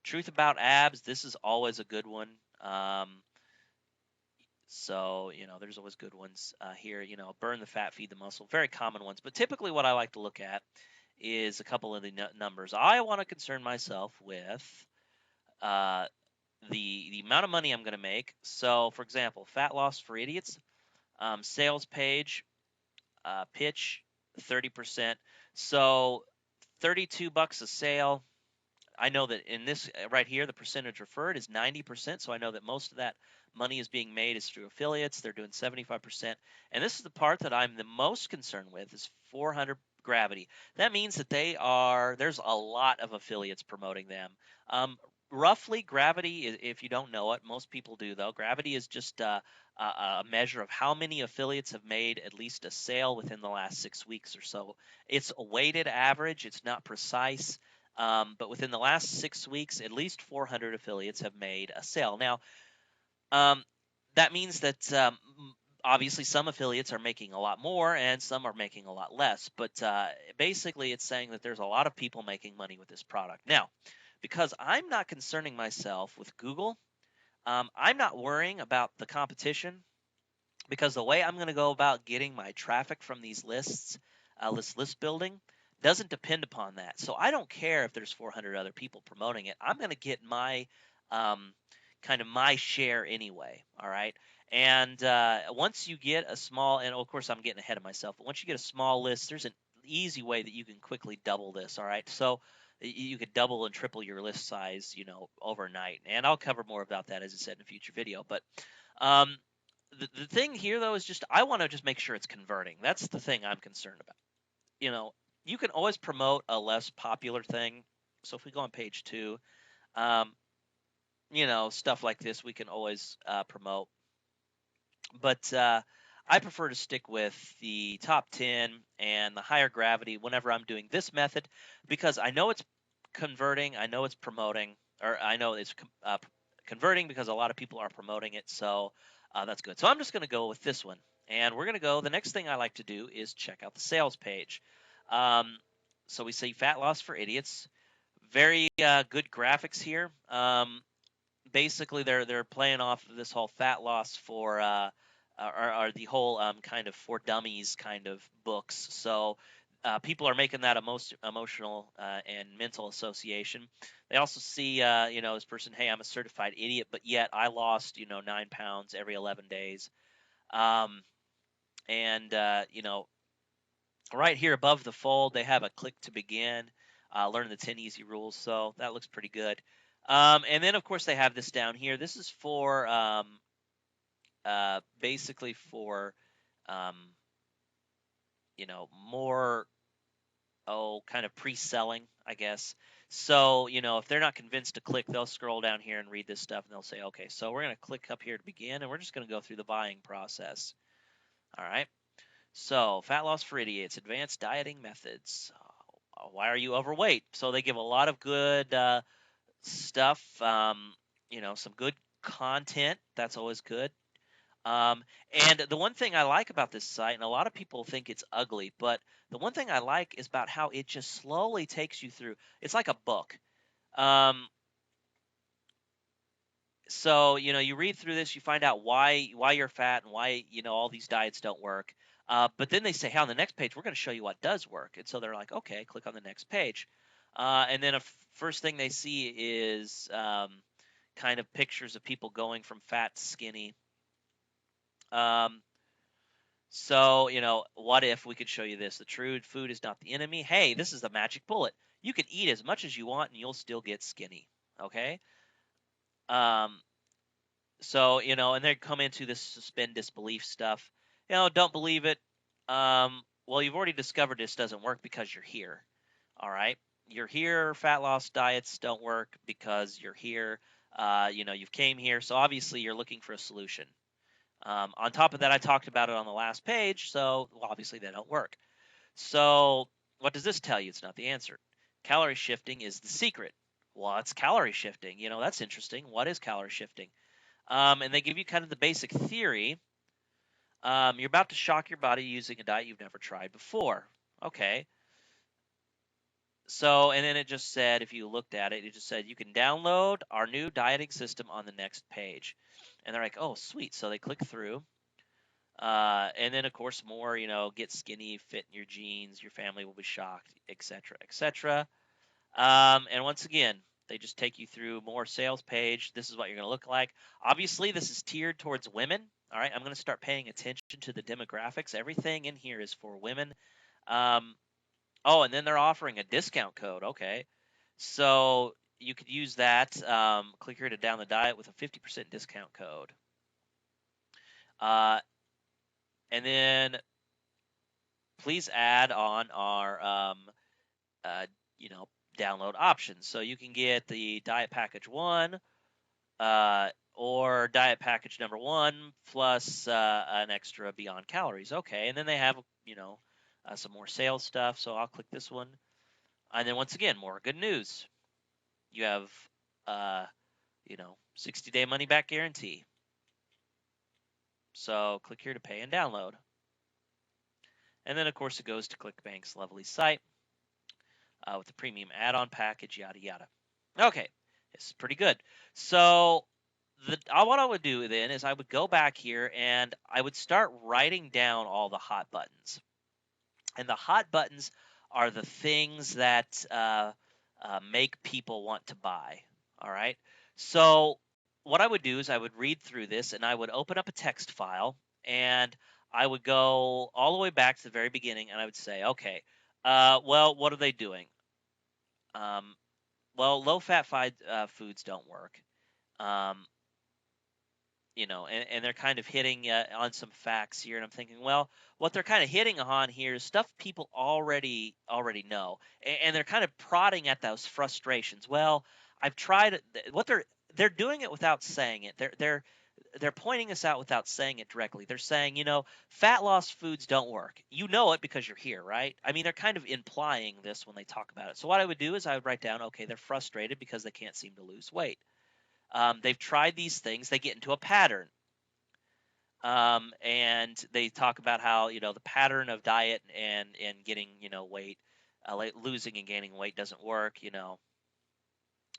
A: Truth about abs, this is always a good one. So, there's always good ones here. Burn the fat, feed the muscle, very common ones. But typically what I like to look at is a couple of the numbers. I want to concern myself with the amount of money I'm going to make. So, for example, fat loss for idiots, sales page, pitch, 30%. So, $32 a sale. I know that in this right here, the percentage referred is 90%. So I know that most of that money is being made is through affiliates. They're doing 75%. And this is the part that I'm the most concerned with is 400 gravity. That means that there's a lot of affiliates promoting them. Roughly, gravity, if you don't know it, most people do though. Gravity is just a measure of how many affiliates have made at least a sale within the last 6 weeks or so. It's a weighted average. It's not precise. But within the last 6 weeks, at least 400 affiliates have made a sale. Now, that means that obviously some affiliates are making a lot more and some are making a lot less. But basically, it's saying that there's a lot of people making money with this product. Now, because I'm not concerning myself with Google, I'm not worrying about the competition, because the way I'm going to go about getting my traffic from these lists, list building, doesn't depend upon that. So I don't care if there's 400 other people promoting it. I'm going to get my kind of my share anyway. All right. And once you get a small, and of course I'm getting ahead of myself, but once you get a small list, there's an easy way that you can quickly double this. All right. So you could double and triple your list size, overnight. And I'll cover more about that, as I said, in a future video. But the thing here, though, is just I want to just make sure it's converting. That's the thing I'm concerned about. You can always promote a less popular thing. So if we go on page 2, stuff like this we can always promote. But I prefer to stick with the top 10 and the higher gravity whenever I'm doing this method because I know it's converting, I know it's promoting, or I know it's converting because a lot of people are promoting it. So that's good. So I'm just going to go with this one. And we're going to go. The next thing I like to do is check out the sales page. Um, so we see fat loss for idiots. Very good graphics here. Basically they're playing off of this whole fat loss for or the whole kind of for dummies kind of books. So people are making that a most emotional and mental association. They also see this person, hey, I'm a certified idiot, but yet I lost 9 pounds every 11 days. Um, and right here above the fold, they have a click to begin. Learn the 10 easy rules. So that looks pretty good. And then, of course, they have this down here. This is for basically for, um, more, kind of pre selling, I guess. So, if they're not convinced to click, they'll scroll down here and read this stuff and they'll say, okay, so we're going to click up here to begin and we're just going to go through the buying process. All right. So, fat loss for idiots, advanced dieting methods. Why are you overweight? So they give a lot of good stuff. Some good content. That's always good. Um, and the one thing I like about this site, and a lot of people think it's ugly, but the one thing I like is about how it just slowly takes you through. It's like a book. Um, so you read through this, you find out why you're fat and why all these diets don't work. But then they say, hey, on the next page, we're going to show you what does work. And so they're like, okay, click on the next page. And then first thing they see is kind of pictures of people going from fat to skinny. Um, so, what if we could show you this? The true food is not the enemy. Hey, this is the magic bullet. You can eat as much as you want and you'll still get skinny. Okay. Um, So, and they come into this suspend disbelief stuff. Don't believe it. Well, you've already discovered this doesn't work because you're here. All right. You're here. Fat loss diets don't work because you're here. You've came here. So obviously you're looking for a solution. On top of that, I talked about it on the last page. So obviously they don't work. So what does this tell you? It's not the answer. Calorie shifting is the secret. Well, it's calorie shifting. That's interesting. What is calorie shifting? And they give you kind of the basic theory. You're about to shock your body using a diet you've never tried before. Okay. So, and then it just said, if you looked at it, it just said you can download our new dieting system on the next page. And they're like, oh, sweet. So they click through. And then, of course, more, get skinny, fit in your jeans, your family will be shocked, etc., etc. And once again, they just take you through more sales page. This is what you're going to look like. Obviously, this is tiered towards women. All right, I'm going to start paying attention to the demographics. Everything in here is for women. Um, and then they're offering a discount code. Okay, so you could use that. Click here to down the diet with a 50% discount code. And then please add on our uh, you know download options. So you can get the diet package 1 or diet package number 1 plus an extra beyond calories. Okay, and then they have some more sales stuff. So I'll click this one, and then once again more good news. You have 60-day money back guarantee. So click here to pay and download. And then of course it goes to ClickBank's lovely site with the premium add-on package, yada yada. Okay, this is pretty good. So what I would do then is I would go back here and I would start writing down all the hot buttons. And the hot buttons are the things that make people want to buy. All right. So what I would do is I would read through this and I would open up a text file and I would go all the way back to the very beginning and I would say, okay, well, what are they doing? Well, low-fat foods don't work. Um, and they're kind of hitting on some facts here, and I'm thinking, well, what they're kind of hitting on here is stuff people already know, and they're kind of prodding at those frustrations. Well, I've tried what they're doing it without saying it. they're pointing us out without saying it directly. They're saying, fat loss foods don't work. You know it because you're here, right? I mean, they're kind of implying this when they talk about it. So what I would do is I would write down, okay, they're frustrated because they can't seem to lose weight. They've tried these things. They get into a pattern. And they talk about how, the pattern of diet and getting, weight, like losing and gaining weight doesn't work,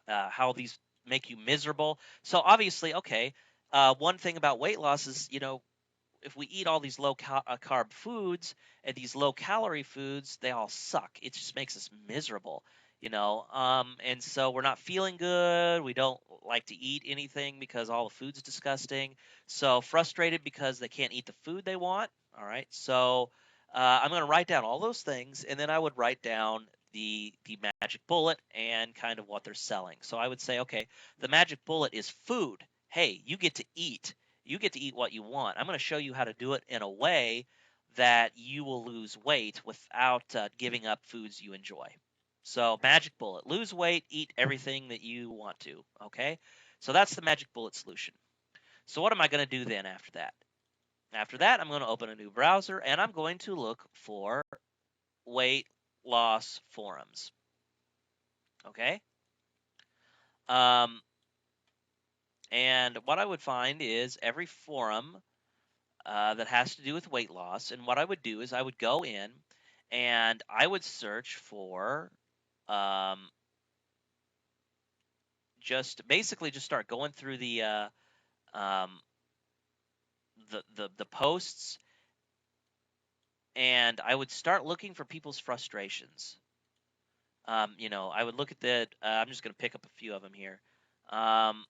A: how these make you miserable. So obviously, okay, one thing about weight loss is, if we eat all these low carb foods and these low calorie foods, they all suck. It just makes us miserable, and so we're not feeling good. We don't like to eat anything because all the food's disgusting. So frustrated because they can't eat the food they want. All right. So I'm going to write down all those things, and then I would write down the magic bullet and kind of what they're selling. So I would say, okay, the magic bullet is food. Hey, you get to eat. You get to eat what you want. I'm going to show you how to do it in a way that you will lose weight without giving up foods you enjoy. So, magic bullet, lose weight, eat everything that you want to. Okay? So, that's the magic bullet solution. So, what am I going to do then after that? After that, I'm going to open a new browser and I'm going to look for weight loss forums. Okay? And what I would find is every forum that has to do with weight loss. And what I would do is I would go in and I would search for um, just basically just start going through um, the posts, and I would start looking for people's frustrations. I would look at the. I'm just going to pick up a few of them here. Um,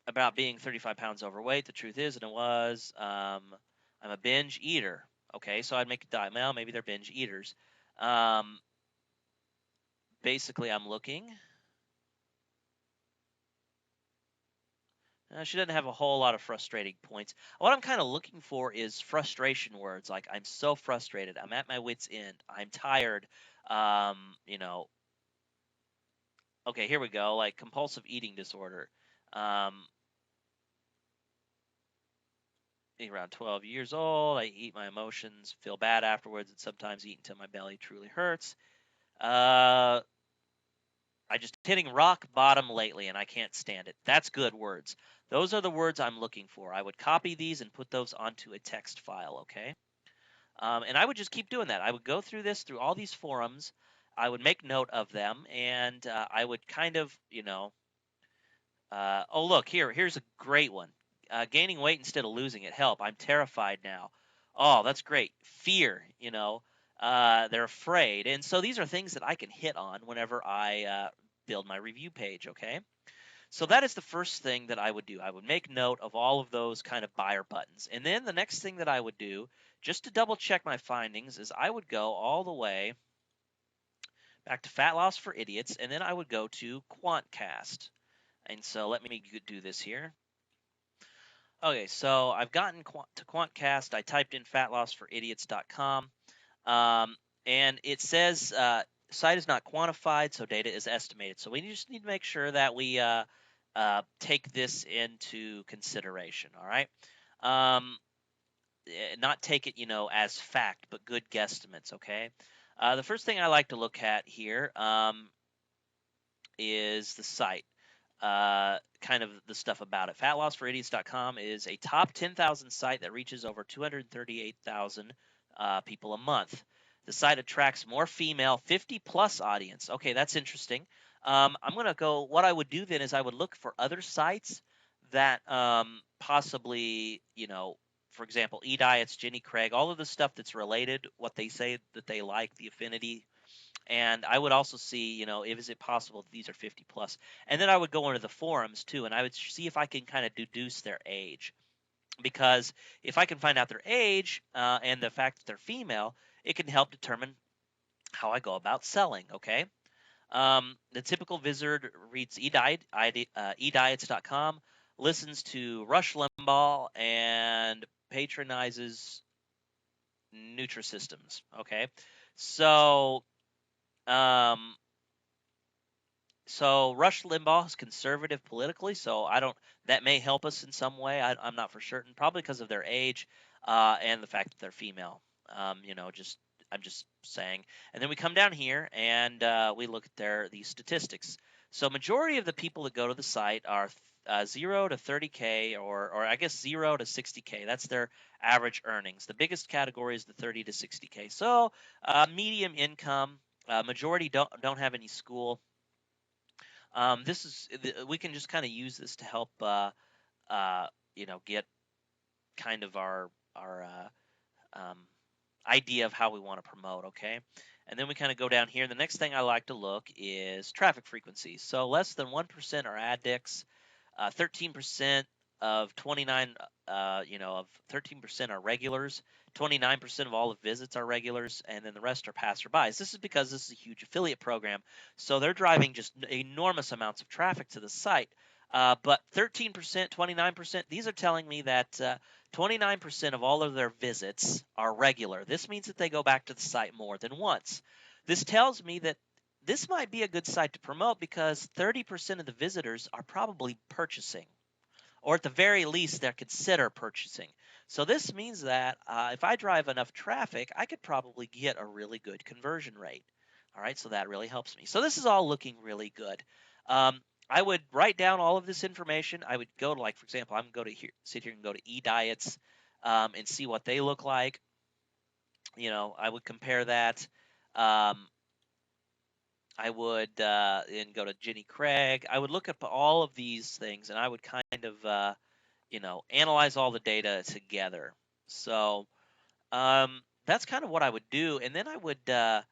A: about being 35 pounds overweight. The truth is, and it was, I'm a binge eater. Okay, so I'd make a diet. Well, maybe they're binge eaters. Um, Basically, I'm looking. She doesn't have a whole lot of frustrating points. What I'm kind of looking for is frustration words like I'm so frustrated. I'm at my wit's end. I'm tired. Um, you know, okay, here we go. Like compulsive eating disorder. Um, Around 12 years old, I eat my emotions, feel bad afterwards, and sometimes eat until my belly truly hurts. I just hitting rock bottom lately, and I can't stand it. That's good words. Those are the words I'm looking for. I would copy these and put those onto a text file, okay? And I would just keep doing that. I would go through this, through all these forums. I would make note of them, and I would kind of, oh, look, here's a great one. Gaining weight instead of losing it. Help, I'm terrified now. Oh, that's great. Fear, they're afraid. And so these are things that I can hit on whenever I build my review page, okay? So that is the first thing that I would do. I would make note of all of those kind of buyer buttons. And then the next thing that I would do, just to double check my findings, is I would go all the way back to Fat Loss for Idiots, and then I would go to Quantcast. And so let me do this here. Okay, so I've gotten to Quantcast. I typed in fatlossforidiots.com, and it says site is not quantified, so data is estimated. So we just need to make sure that we take this into consideration. All right, not take it, as fact, but good guesstimates. Okay. The first thing I like to look at here is the site. Kind of the stuff about it. FatLossForIdiots.com is a top 10,000 site that reaches over 238,000 people a month. The site attracts more female 50 plus audience. Okay, that's interesting. I'm going to go, what I would do then is I would look for other sites that possibly, for example, eDiets, Jenny Craig, all of the stuff that's related, what they say that they like, the affinity. And I would also see, is it possible that these are 50 plus? And then I would go into the forums too, and I would see if I can kind of deduce their age. Because if I can find out their age and the fact that they're female, it can help determine how I go about selling, okay? The typical visitor reads ediets.com, listens to Rush Limbaugh, and patronizes Nutrisystems, okay? So, um, So Rush Limbaugh is conservative politically, so I don't. That may help us in some way. I'm not for certain. Probably because of their age and the fact that they're female. Just I'm just saying. And then we come down here and we look at these statistics. So majority of the people that go to the site are 0 to 30K, or I guess 0 to 60K. That's their average earnings. The biggest category is the 30 to 60K. So medium income. Majority don't have any school. We can just kind of use this to help get kind of our um, idea of how we want to promote. Okay, and then we kind of go down here. The next thing I like to look is traffic frequencies. So less than 1% are addicts. 13% of 29, of 13% are regulars. 29% of all the visits are regulars, and then the rest are passerbys. This is because this is a huge affiliate program, so they're driving just enormous amounts of traffic to the site. But 13%, 29%, these are telling me that 29% of all of their visits are regular. This means that they go back to the site more than once. This tells me that this might be a good site to promote because 30% of the visitors are probably purchasing, or at the very least, they're consider purchasing. So this means that if I drive enough traffic, I could probably get a really good conversion rate. All right, so that really helps me. So this is all looking really good. I would write down all of this information. I would go to, like, for example, I'm going to sit here and go to eDiets and see what they look like. I would compare that. Um, I would and go to Jenny Craig. I would look up all of these things, and I would kind of analyze all the data together. So that's kind of what I would do, and then I would uh,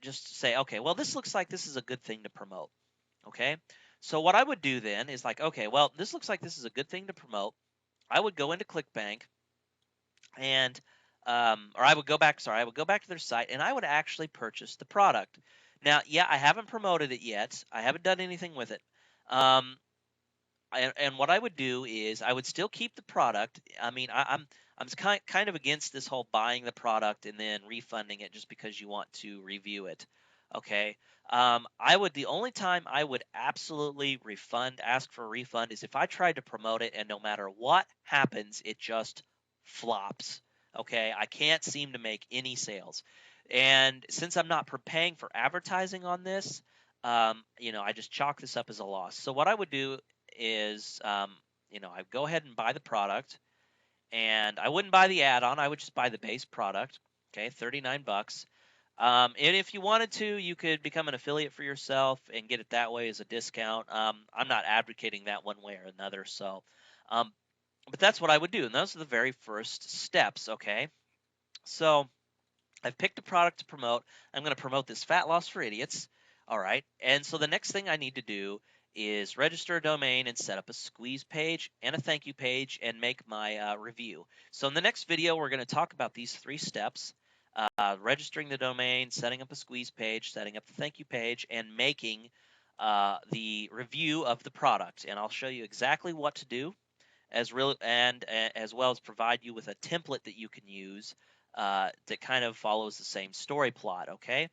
A: just say, okay, well, this looks like this is a good thing to promote. Okay, so what I would do then is like, okay, well, this looks like this is a good thing to promote. I would go into ClickBank and or I would go back. Sorry, I would go back to their site and I would actually purchase the product. Now, yeah, I haven't promoted it yet. I haven't done anything with it. Um, and what I would do is I would still keep the product. I mean, I'm kind of against this whole buying the product and then refunding it just because you want to review it. Okay. The only time I would absolutely ask for a refund is if I tried to promote it and no matter what happens, it just flops. Okay. I can't seem to make any sales. And since I'm not paying for advertising on this, I just chalk this up as a loss. So what I would do is, I'd go ahead and buy the product, and I wouldn't buy the add-on. I would just buy the base product. Okay, $39. And if you wanted to, you could become an affiliate for yourself and get it that way as a discount. I'm not advocating that one way or another. So, um, but that's what I would do, and those are the very first steps. Okay, so I've picked a product to promote. I'm going to promote this fat loss for idiots. All right. And so the next thing I need to do is register a domain and set up a squeeze page and a thank you page and make my review. So in the next video, we're going to talk about these 3 steps: registering the domain, setting up a squeeze page, setting up the thank you page, and making the review of the product. And I'll show you exactly what to do as well as provide you with a template that you can use that kind of follows the same story plot. Okay,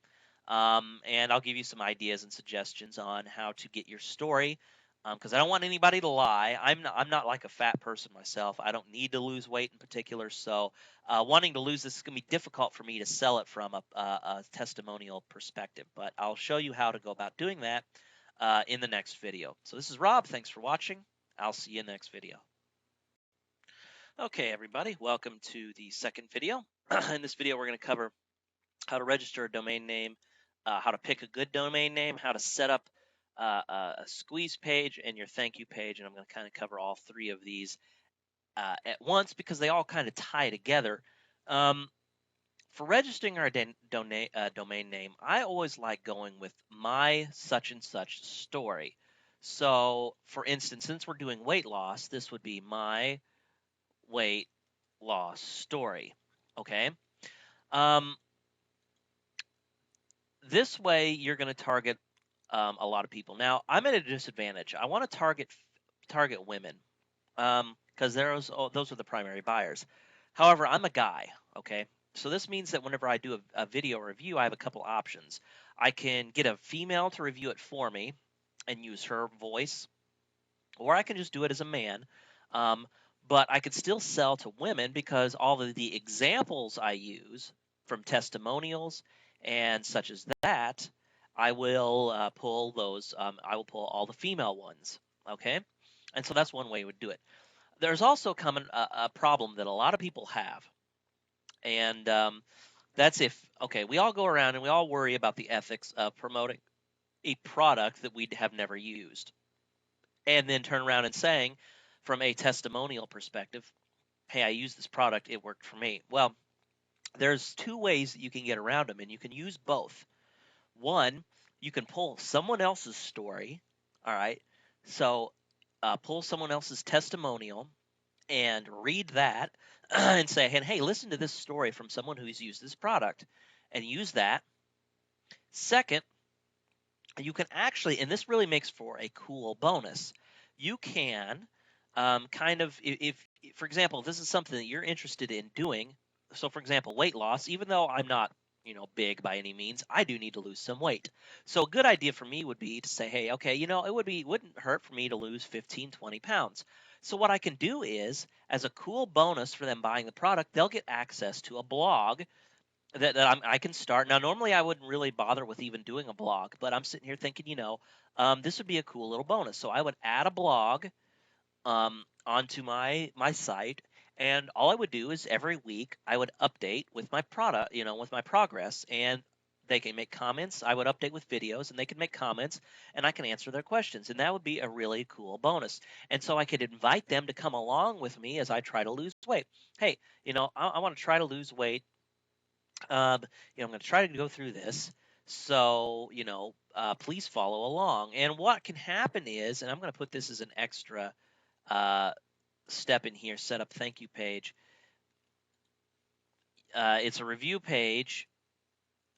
A: and I'll give you some ideas and suggestions on how to get your story. Because I don't want anybody to lie. I'm not like a fat person myself. I don't need to lose weight in particular. So wanting to lose this is going to be difficult for me to sell it from a testimonial perspective. But I'll show you how to go about doing that in the next video. So this is Rob. Thanks for watching. I'll see you in the next video. Okay, everybody, welcome to the second video. In this video, we're going to cover how to register a domain name, how to pick a good domain name, how to set up a squeeze page and your thank you page. And I'm going to kind of cover all 3 of these at once because they all kind of tie together. For registering our domain name, I always like going with my such and such story. So, for instance, since we're doing weight loss, this would be my weight loss story. Okay. Um, this way, you're going to target a lot of people. Now, I'm at a disadvantage. I want to target women because those are the primary buyers. However, I'm a guy. Okay. So this means that whenever I do a video review, I have a couple options. I can get a female to review it for me and use her voice, or I can just do it as a man. Um, but I could still sell to women because all of the examples I use from testimonials and such as that, I will pull those. I will pull all the female ones. Okay, and so that's one way you would do it. There's also a problem that a lot of people have, and that's if okay, we all go around and we all worry about the ethics of promoting a product that we have never used, and then turn around and saying, from a testimonial perspective, hey, I used this product, it worked for me. Well, there's two ways that you can get around them, and you can use both. One, you can pull someone else's story. All right. So pull someone else's testimonial and read that and say, hey, listen to this story from someone who's used this product, and use that. Second, you can actually, and this really makes for a cool bonus, you can kind of, for example, if this is something that you're interested in doing, so for example, weight loss, even though I'm not, big by any means, I do need to lose some weight. So a good idea for me would be to say, hey, okay, wouldn't hurt for me to lose 15, 20 pounds. So what I can do is, as a cool bonus for them buying the product, they'll get access to a blog that I can start. Now, normally I wouldn't really bother with even doing a blog, but I'm sitting here thinking, this would be a cool little bonus. So I would add a blog onto my site, and all I would do is every week I would update with my product, with my progress, and they can make comments. I would update with videos, and they can make comments, and I can answer their questions, and that would be a really cool bonus. And so I could invite them to come along with me as I try to lose weight. Hey, I want to try to lose weight. um, I'm going to try to go through this. So, please follow along. And what can happen is, and I'm going to put this as an extra uh, step in here, set up thank you page. It's a review page,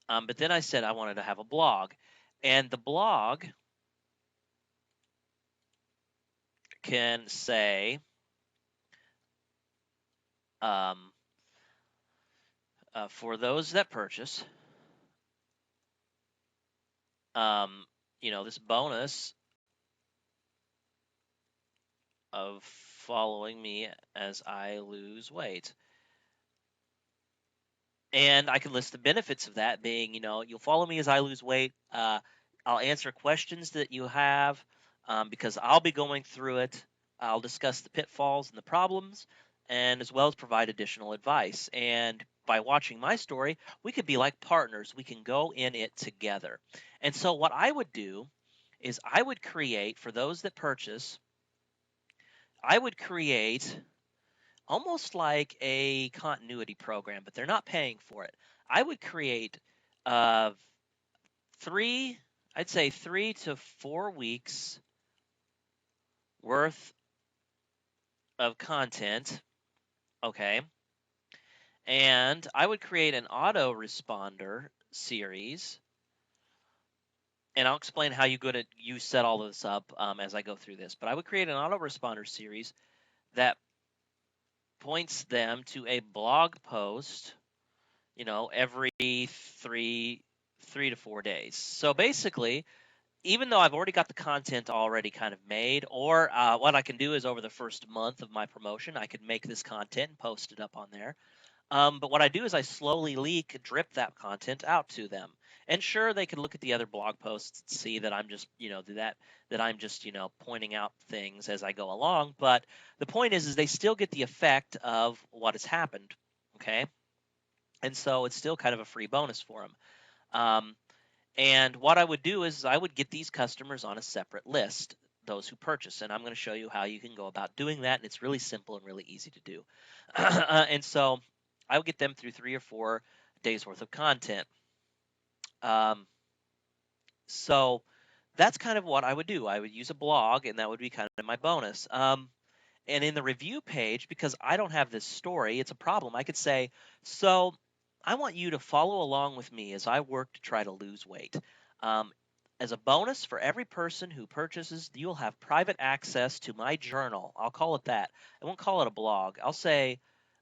A: but then I said I wanted to have a blog. And the blog can say, um, for those that purchase, um, this bonus of following me as I lose weight. And I can list the benefits of that being, you'll follow me as I lose weight. I'll answer questions that you have because I'll be going through it. I'll discuss the pitfalls and the problems, and as well as provide additional advice. And by watching my story, we could be like partners. We can go in it together. And so, what I would do is I would create, for those that purchase, I would create almost like a continuity program, but they're not paying for it. I would create uh, three, I'd say 3 to 4 weeks worth of content, okay? And I would create an autoresponder series, and I'll explain how you set all this up as I go through this. But I would create an autoresponder series that points them to a blog post every three to 4 days. So basically, even though I've already got the content already kind of made, or what I can do is over the first month of my promotion, I could make this content and post it up on there. But what I do is I slowly drip that content out to them. And sure, they can look at the other blog posts and see that I'm just, that I'm just, pointing out things as I go along. But the point is they still get the effect of what has happened. Okay. And so it's still kind of a free bonus for them. And what I would do is I would get these customers on a separate list, those who purchase. And I'm going to show you how you can go about doing that. And it's really simple and really easy to do. And so I would get them through 3 or 4 days worth of content. So that's kind of what I would do. I would use a blog, and that would be kind of my bonus. And in the review page, because I don't have this story, it's a problem. I could say, so I want you to follow along with me as I work to try to lose weight. Um, as a bonus for every person who purchases, you'll have private access to my journal. I'll call it that. I won't call it a blog. I'll say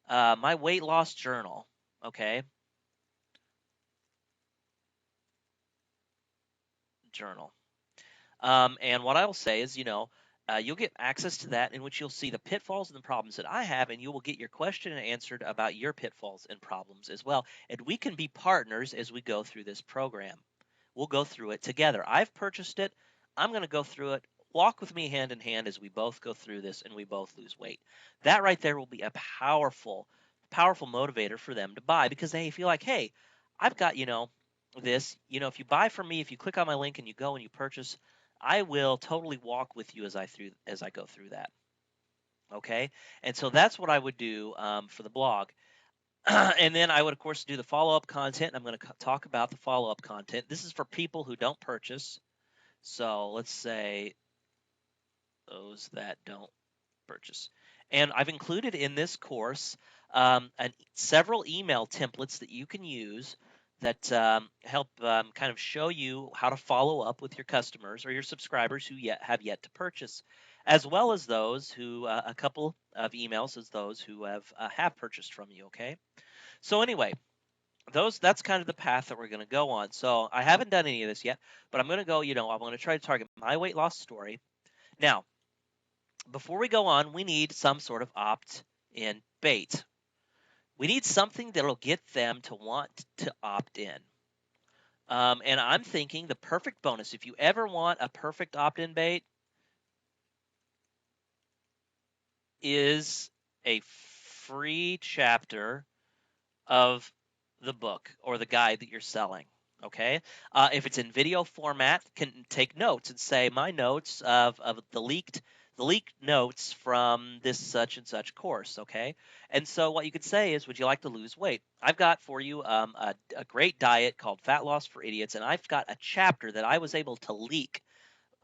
A: my weight loss journal. Okay, journal. And what I will say is, you'll get access to that in which you'll see the pitfalls and the problems that I have, and you will get your question answered about your pitfalls and problems as well. And we can be partners as we go through this program. We'll go through it together. I've purchased it. I'm going to go through it. Walk with me hand in hand as we both go through this and we both lose weight. That right there will be a powerful, powerful motivator for them to buy because they feel like, hey, I've got, this, if you buy from me, if you click on my link and you go and you purchase, I will totally walk with you as I go through that. Okay, and so that's what I would do for the blog, and then I would of course do the follow up content. I'm going to talk about the follow up content. This is for people who don't purchase. So let's say those that don't purchase. And I've included in this course several email templates that you can use that help kind of show you how to follow up with your customers or your subscribers who have yet to purchase, as well as those who a couple of emails as those who have purchased from you. Okay, so anyway, that's kind of the path that we're going to go on. So I haven't done any of this yet, but I'm going to go. I'm going to try to target my weight loss story. Now, before we go on, we need some sort of opt-in bait. We need something that'll get them to want to opt in. And I'm thinking the perfect bonus, if you ever want a perfect opt-in bait, is a free chapter of the book or the guide that you're selling. Okay, if it's in video format, can take notes and say my notes of the leaked notes from this such and such course. Okay, and so what you could say is, would you like to lose weight? I've got for you a great diet called Fat Loss for Idiots, and I've got a chapter that I was able to leak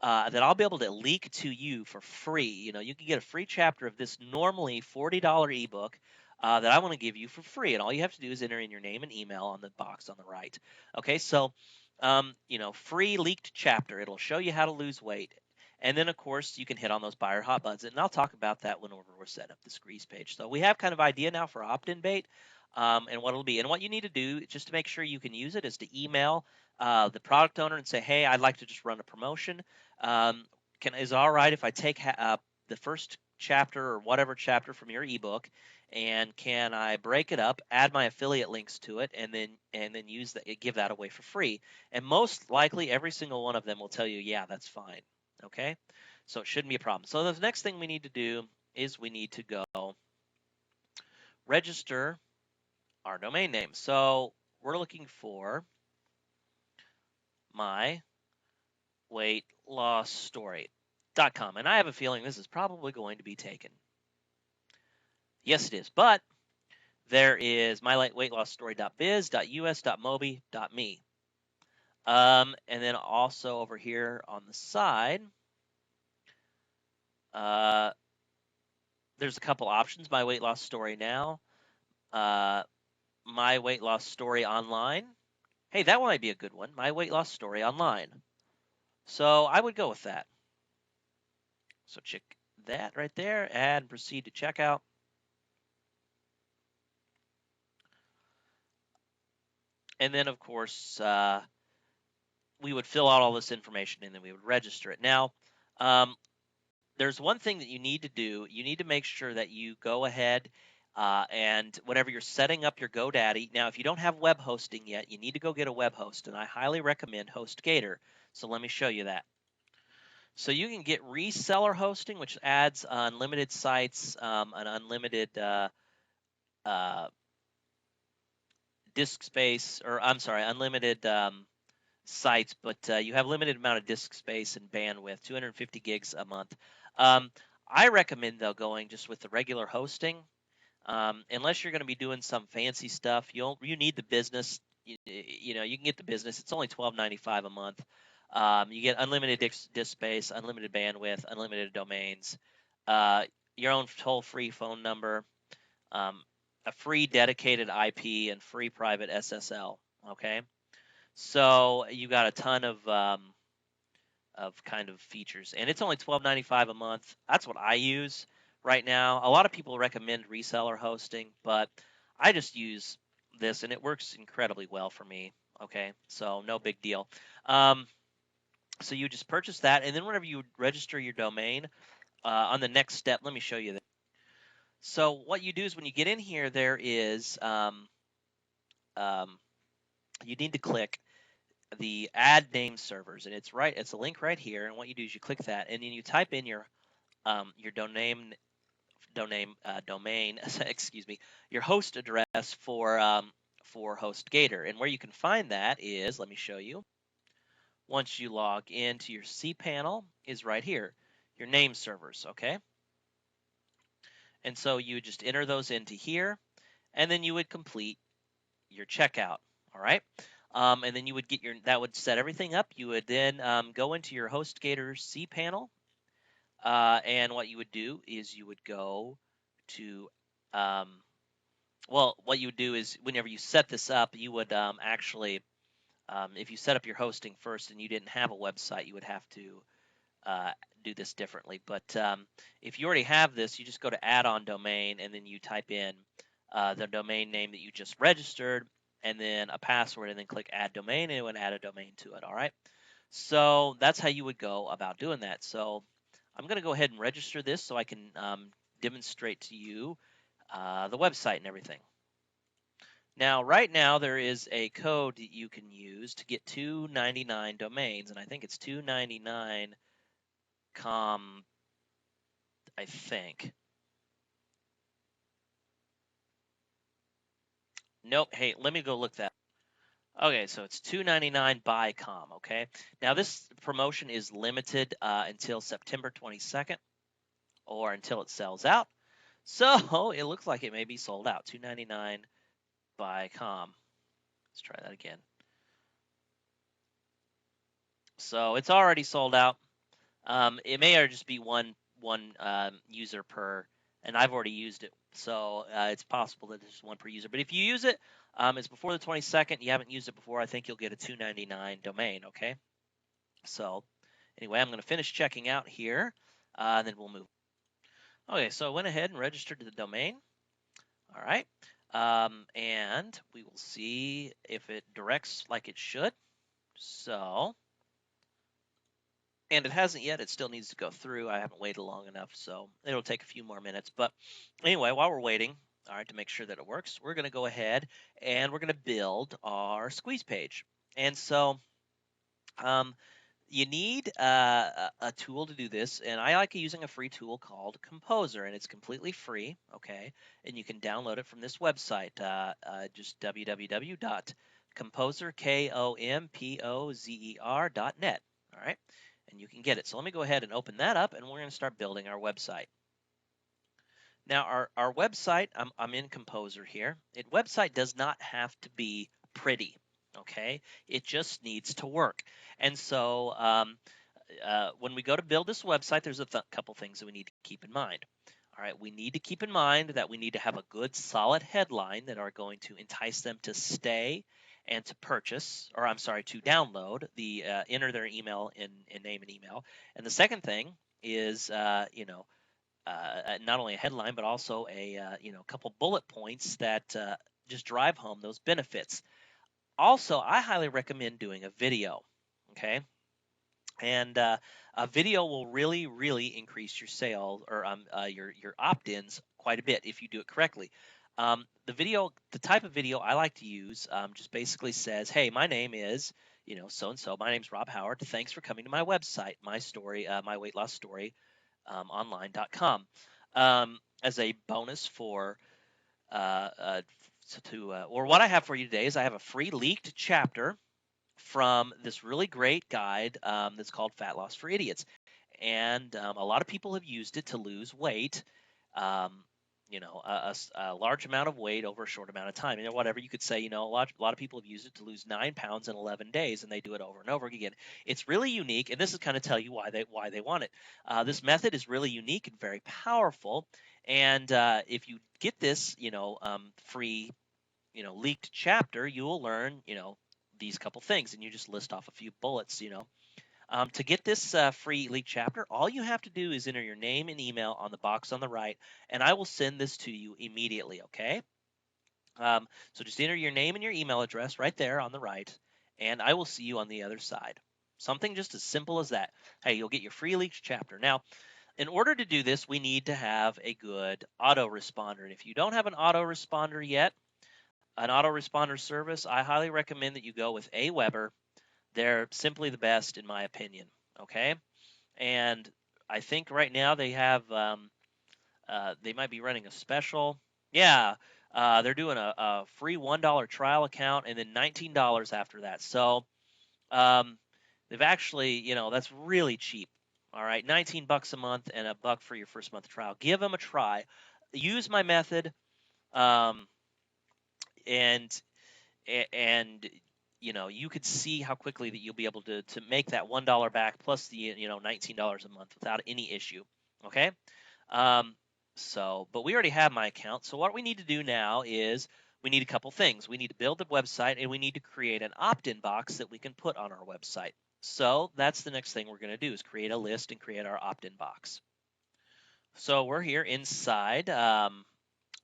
A: that I'll be able to leak to you for free. You can get a free chapter of this normally $40 ebook that I want to give you for free. And all you have to do is enter in your name and email on the box on the right. Okay, so, free leaked chapter. It'll show you how to lose weight. And then, of course, you can hit on those buyer hot buttons. And I'll talk about that whenever we're setting up the screes page. So we have kind of idea now for opt-in bait and what it'll be. And what you need to do, just to make sure you can use it, is to email the product owner and say, hey, I'd like to just run a promotion. Is it all right if I take the first chapter or whatever chapter from your ebook, and can I break it up, add my affiliate links to it, and then give that away for free? And most likely, every single one of them will tell you, yeah, that's fine. Okay, so it shouldn't be a problem. So the next thing we need to do is we need to go register our domain name. So we're looking for my weight loss story.com. And I have a feeling this is probably going to be taken. Yes, it is. But there is myweightlossstory.biz.us.mobi.me. And then also over here on the side, there's a couple options. My weight loss story now. My weight loss story online. Hey, that might be a good one. My weight loss story online. So I would go with that. So check that right there and proceed to checkout. And then, of course, we would fill out all this information and then we would register it. Now, there's one thing that you need to do. You need to make sure that you go ahead and whenever you're setting up your GoDaddy. Now, if you don't have web hosting yet, you need to go get a web host, and I highly recommend HostGator. So let me show you that. So you can get reseller hosting, which adds unlimited sites, an unlimited disk space, or I'm sorry, unlimited sites, but you have limited amount of disk space and bandwidth, 250 gigs a month. I recommend though going just with the regular hosting, unless you're going to be doing some fancy stuff. You need the business. You can get the business. It's only $12.95 a month. You get unlimited disk space, unlimited bandwidth, unlimited domains, your own toll-free phone number, a free dedicated IP, and free private SSL. Okay, so you got a ton of kind of features, and it's only $12.95 a month. That's what I use right now. A lot of people recommend reseller hosting, but I just use this, and it works incredibly well for me. Okay, so no big deal. Um, so you just purchase that, and then whenever you register your domain, on the next step, let me show you that. So what you do is when you get in here, there is um, you need to click the add name servers, and it's a link right here. And what you do is you click that, and then you type in your domain excuse me, your host address for HostGator. And where you can find that is, let me show you. Once you log into your cPanel, is right here, your name servers. Okay, and so you would just enter those into here, and then you would complete your checkout. All right. And then you would get that would set everything up. You would then go into your HostGator cPanel, and what you would do is you would go to, um, well, what you would do is whenever you set this up, you would actually, if you set up your hosting first and you didn't have a website, you would have to uh, do this differently. But if you already have this, you just go to add-on domain, and then you type in the domain name that you just registered, and then a password, and then click add domain, and it would add a domain to it. All right. So that's how you would go about doing that. So I'm going to go ahead and register this so I can demonstrate to you the website and everything. Now, right now, there is a code that you can use to get 299 domains, and I think it's 299 com, I think. Nope. Hey, let me go look that. Okay, so it's 299 by com. Okay. Now this promotion is limited until September 22nd, or until it sells out. So it looks like it may be sold out. 299 by com. Let's try that again. So it's already sold out. It may just be one user per, and I've already used it, so it's possible that there's one per user. But if you use it, it's before the 22nd. You haven't used it before, I think you'll get a 299 domain. Okay. So anyway, I'm going to finish checking out here, and then we'll move. Okay, so I went ahead and registered the domain. All right, and we will see if it directs like it should. So. And it hasn't yet. It still needs to go through. I haven't waited long enough, so it'll take a few more minutes. But anyway, while we're waiting, all right, to make sure that it works, we're going to go ahead and we're going to build our squeeze page. And so um, you need a tool to do this, and I like using a free tool called Composer, and it's completely free, okay? And you can download it from this website, just www.composer.net, all right? And you can get it. So let me go ahead and open that up, and we're going to start building our website. Now, our website, I'm in Composer here. Website does not have to be pretty, okay? It just needs to work. And so when we go to build this website, there's a couple things that we need to keep in mind. All right, we need to keep in mind that we need to have a good solid headline that are going to entice them to stay and to purchase, or I'm sorry, to download the enter their email in name and email. And the second thing is, not only a headline but also a couple bullet points that just drive home those benefits. Also, I highly recommend doing a video. Okay, and a video will really, really increase your sales, or your opt-ins quite a bit if you do it correctly. The type of video I like to use, just basically says, "Hey, my name is, so and so. My name's Rob Howard. Thanks for coming to my website, my story, my weight loss story, online.com." As a bonus for or what I have for you today is I have a free leaked chapter from this really great guide that's called Fat Loss for Idiots. And a lot of people have used it to lose weight, um, a large amount of weight over a short amount of time. Whatever you could say, a lot of people have used it to lose 9 pounds in 11 days, and they do it over and over again. It's really unique, and this is kind of tell you why they want it. This method is really unique and very powerful. And if you get this, free, leaked chapter, you will learn, these couple things, and you just list off a few bullets. To get this free leak chapter, all you have to do is enter your name and email on the box on the right, and I will send this to you immediately. Okay. So just enter your name and your email address right there on the right, and I will see you on the other side. Something just as simple as that. Hey, you'll get your free leaks chapter. Now, in order to do this, we need to have a good autoresponder. And if you don't have an autoresponder yet, an autoresponder service, I highly recommend that you go with Aweber. They're simply the best, in my opinion. Okay, and I think right now they might be running a special. Yeah, they're doing a free $1 trial account and then $19 after that. So um, they've actually, that's really cheap. All right, 19 bucks a month and a buck for your first month trial. Give them a try. Use my method, um, and and you could see how quickly that you'll be able to make that $1 back plus the $19 a month without any issue. Okay. Um, but we already have my account. So what we need to do now is we need a couple things. We need to build the website and we need to create an opt-in box that we can put on our website. So that's the next thing we're going to do is create a list and create our opt-in box. So we're here inside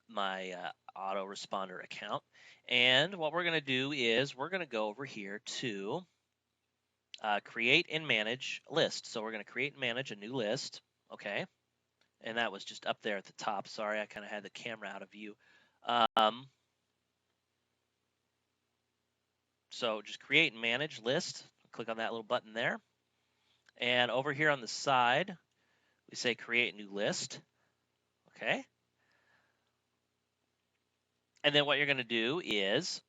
A: my autoresponder account. And what we're going to do is we're going to go over here to create and manage list. So we're going to create and manage a new list. Okay. And that was just up there at the top. Sorry, I kind of had the camera out of view. So just create and manage list. Click on that little button there. And over here on the side, we say create new list. Okay. And then what you're going to do is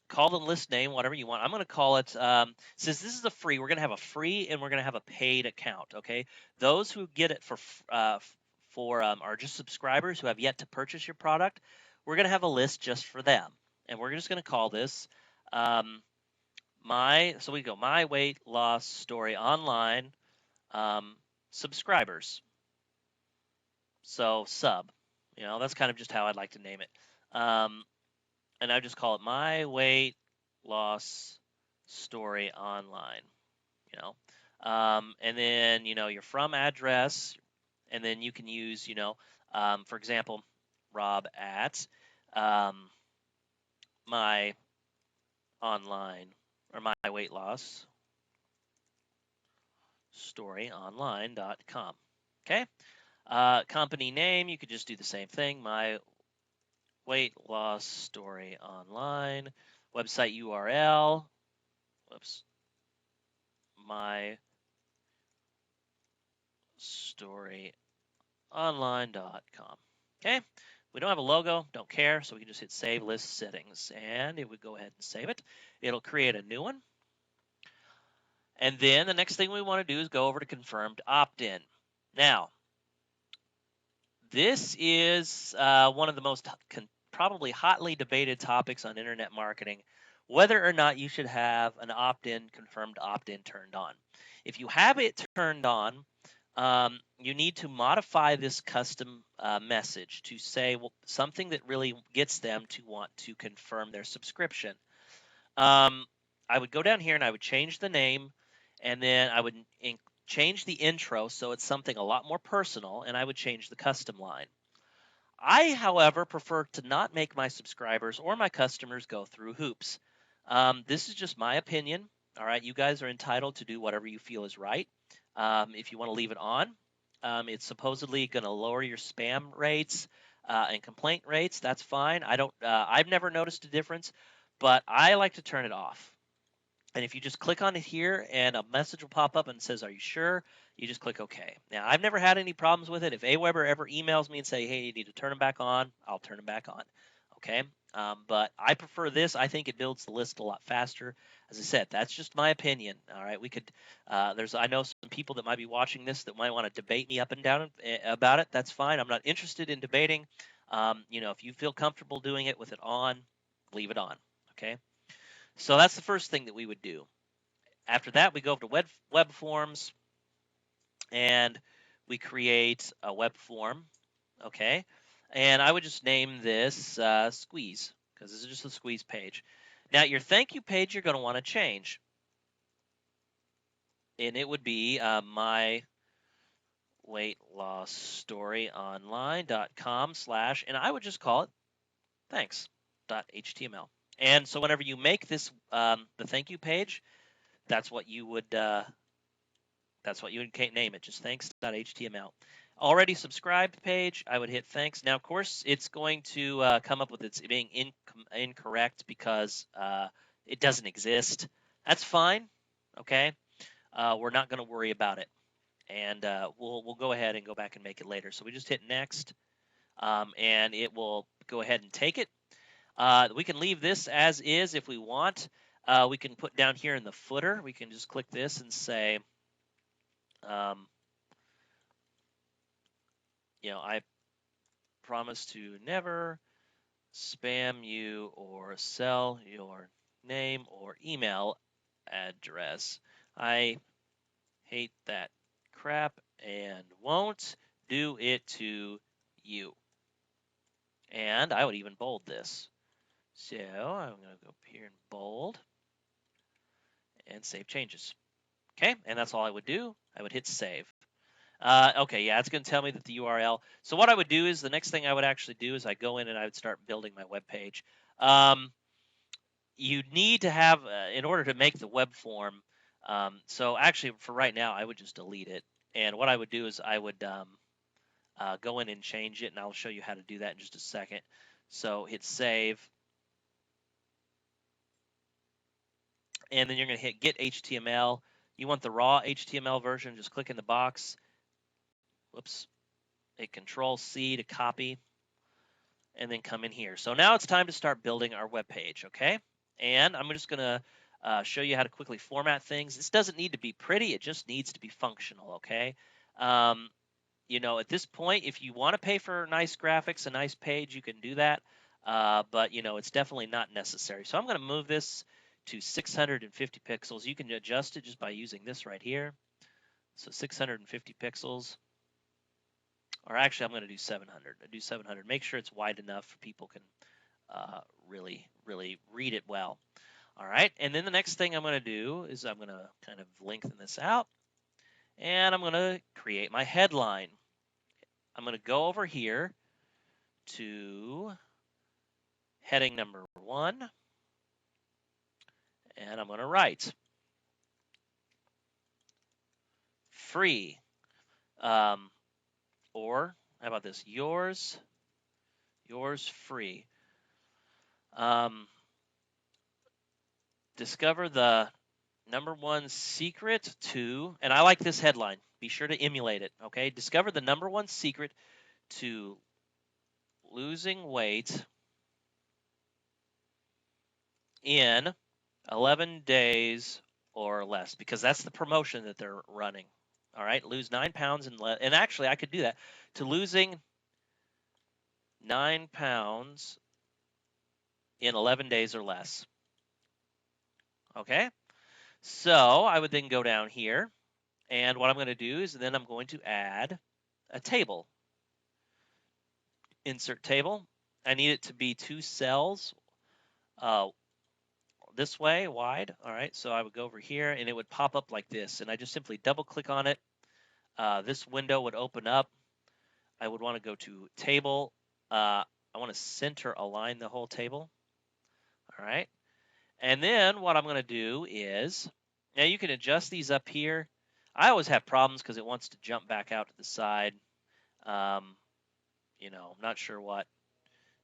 A: call the list name whatever you want. I'm going to call it, since this is a free, we're going to have a free and we're going to have a paid account. Okay. Those who get it for are just subscribers who have yet to purchase your product. We're going to have a list just for them. And we're just going to call this so we go my weight loss story online subscribers. So sub, that's kind of just how I'd like to name it. And I just call it my weight loss story online. And then your from address, and then you can use for example, Rob at my online or my weight loss storyonline.com. Okay. Company name, you could just do the same thing. My weight loss story online. Website URL. Whoops. My story online.com. Okay. We don't have a logo, don't care, so we can just hit save list settings and it would go ahead and save it. It'll create a new one. And then the next thing we want to do is go over to confirmed opt-in. Now, this is one of the most probably hotly debated topics on internet marketing, whether or not you should have an opt-in, confirmed opt-in turned on. If you have it turned on, you need to modify this custom message to say something that really gets them to want to confirm their subscription. I would go down here and I would change the name, and then I would change the intro so it's something a lot more personal, and I would change the custom line. I, however, prefer to not make my subscribers or my customers go through hoops. This is just my opinion. All right, you guys are entitled to do whatever you feel is right. If you want to leave it on, it's supposedly going to lower your spam rates and complaint rates. That's fine. I've never noticed a difference, but I like to turn it off. And if you just click on it here and a message will pop up and says, "Are you sure?" You just click OK. Now, I've never had any problems with it. If Aweber ever emails me and say, "Hey, you need to turn them back on," I'll turn them back on. Okay. But I prefer this. I think it builds the list a lot faster. As I said, that's just my opinion. All right. I know some people that might be watching this that might want to debate me up and down about it. That's fine. I'm not interested in debating. If you feel comfortable doing it with it on, leave it on. Okay. So that's the first thing that we would do. After that, we go over to web forms and we create a web form. Okay. And I would just name this squeeze because this is just a squeeze page. Now, your thank you page you're going to want to change. And it would be my weight loss story online.com/ and I would just call it thanks.html. And so whenever you make this the thank you page, that's what you would name it, just thanks.html. Already subscribed page, I would hit thanks. Now, of course, it's going to come up with it being incorrect because it doesn't exist. That's fine. Okay, we're not going to worry about it, and we'll go ahead and go back and make it later. So we just hit next, and it will go ahead and take it. We can leave this as is if we want. We can put down here in the footer. We can just click this and say, I promise to never spam you or sell your name or email address. I hate that crap and won't do it to you. And I would even bold this. So I'm going to go up here and bold and save changes. Okay, and that's all I would do. I would hit save. Okay, yeah, it's going to tell me that the URL. So what I would do is the next thing I would actually do is I go in and I would start building my web page. You need to have, in order to make the web form, so actually for right now, I would just delete it. And what I would do is I would go in and change it, and I'll show you how to do that in just a second. So hit save. And then you're going to hit get HTML. You want the raw HTML version, just click in the box. Whoops. Hit Control C to copy, and then come in here. So now it's time to start building our web page, okay? And I'm just going to show you how to quickly format things. This doesn't need to be pretty. It just needs to be functional, okay? At this point, if you want to pay for nice graphics, a nice page, you can do that. But, it's definitely not necessary. So I'm going to move this to 650 pixels. You can adjust it just by using this right here. So 650 pixels. Or actually, I'm going to do 700. I do 700. Make sure it's wide enough for people can really, really read it well. All right. And then the next thing I'm going to do is I'm going to kind of lengthen this out. And I'm going to create my headline. I'm going to go over here to heading number 1. And I'm going to write free. Or how about this? Yours free. Discover the #1 secret to, and I like this headline. Be sure to emulate it, okay? Discover the #1 secret to losing weight in 11 days or less, because that's the promotion that they're running. All right, lose 9 pounds and actually I could do that, to losing 9 pounds in 11 days or less. Okay, so I would then go down here, and what I'm going to do is then I'm going to add a table. Insert table. I need it to be 2 cells this way, wide. All right, so I would go over here, and it would pop up like this, and I just simply double click on it. This window would open up. I would want to go to table. I want to center align the whole table. All right. And then what I'm going to do is, now you can adjust these up here. I always have problems because it wants to jump back out to the side. I'm not sure what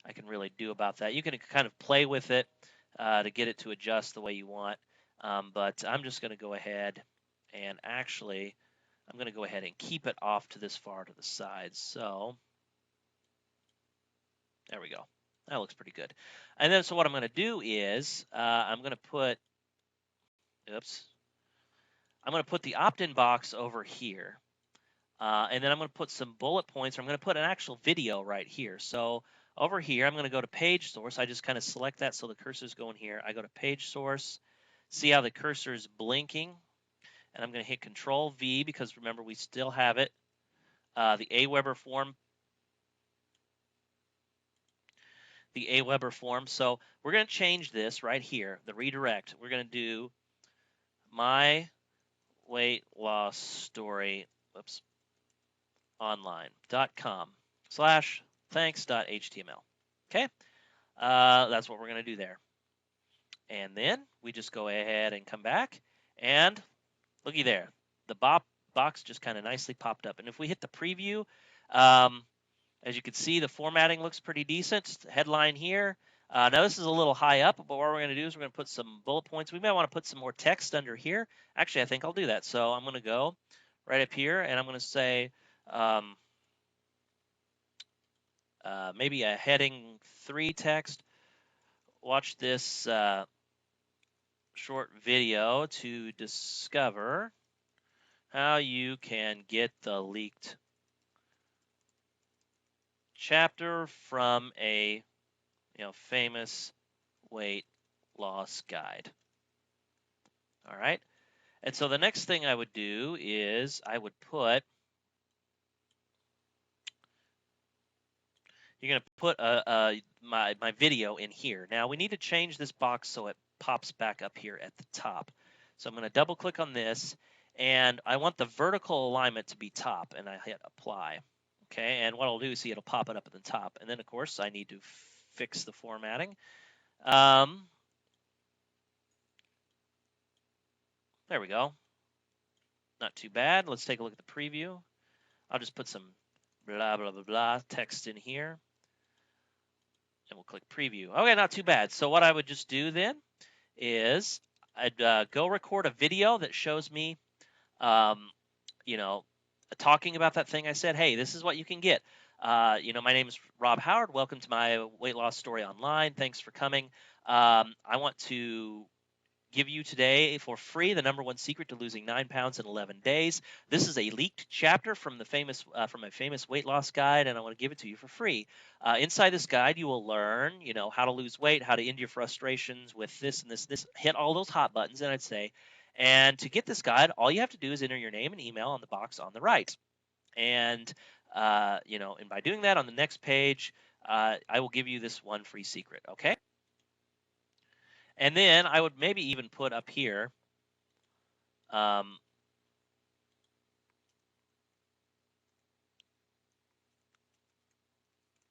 A: I can really do about that. You can kind of play with it to get it to adjust the way you want. But I'm just going to go ahead and actually, I'm going to go ahead and keep it off to this far to the side. So there we go. That looks pretty good. And then so what I'm going to do is I'm going to put, I'm going to put the opt-in box over here. And then I'm going to put some bullet points. I'm going to put an actual video right here. So over here, I'm going to go to page source. I just kind of select that so the cursor is going here. I go to page source. See how the cursor is blinking? And I'm going to hit Control V because remember, we still have it. The Aweber form. The Aweber form. So we're going to change this right here, the redirect. We're going to do my weight loss story. Online.com/thanks.html. Okay. That's what we're going to do there. And then we just go ahead and come back, and looky there. The box just kind of nicely popped up. And if we hit the preview, um, as you can see, the formatting looks pretty decent. Headline here. Now this is a little high up, but what we're going to do is we're going to put some bullet points. We might want to put some more text under here. Actually, I think I'll do that. So I'm going to go right up here, and I'm going to say maybe a heading 3 text. Watch this short video to discover how you can get the leaked chapter from a famous weight loss guide. All right. And so the next thing I would do is I would put, you're going to put my video in here. Now we need to change this box so it pops back up here at the top. So I'm going to double click on this, and I want the vertical alignment to be top, and I hit apply. Okay, and what I'll do is see it'll pop it up at the top. And then of course I need to fix the formatting. There we go. Not too bad. Let's take a look at the preview. I'll just put some blah, blah, blah, blah text in here. And we'll click preview. Okay, not too bad. So what I would just do then is I'd go record a video that shows me, talking about that thing I said. Hey, this is what you can get. My name is Rob Howard. Welcome to my weight loss story online. Thanks for coming. I want to give you today for free the #1 secret to losing 9 pounds in 11 days. This is a leaked chapter from my famous weight loss guide, and I want to give it to you for free. Inside this guide, you will learn, how to lose weight, how to end your frustrations with this and this. Hit all those hot buttons, and I'd say. And to get this guide, all you have to do is enter your name and email on the box on the right. And and by doing that on the next page, I will give you this one free secret. Okay. And then I would maybe even put up here,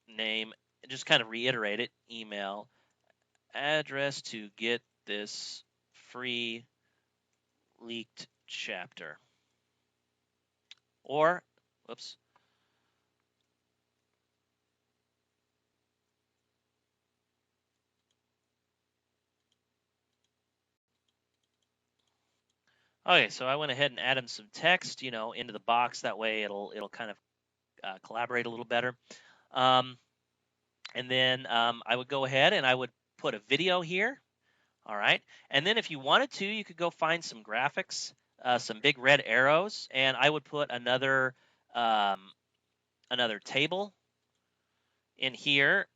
A: name, just kind of reiterate it, email, address to get this free leaked chapter. Or, whoops. Okay, so I went ahead and added some text, into the box. That way it'll kind of collaborate a little better. And then I would go ahead and I would put a video here. All right. And then if you wanted to, you could go find some graphics, some big red arrows, and I would put another table in here.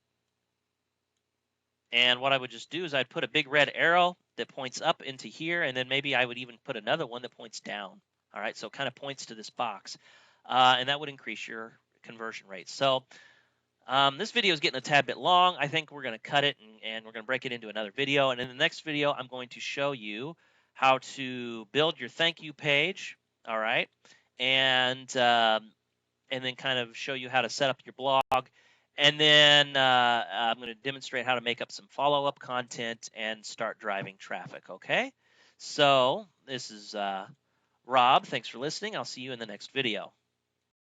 A: And what I would just do is I'd put a big red arrow that points up into here, and then maybe I would even put another one that points down. All right, so it kind of points to this box, and that would increase your conversion rate. So this video is getting a tad bit long. I think we're going to cut it and we're going to break it into another video. And in the next video, I'm going to show you how to build your thank you page. All right, and then kind of show you how to set up your blog. And then I'm going to demonstrate how to make up some follow-up content and start driving traffic, okay? So this is Rob. Thanks for listening. I'll see you in the next video.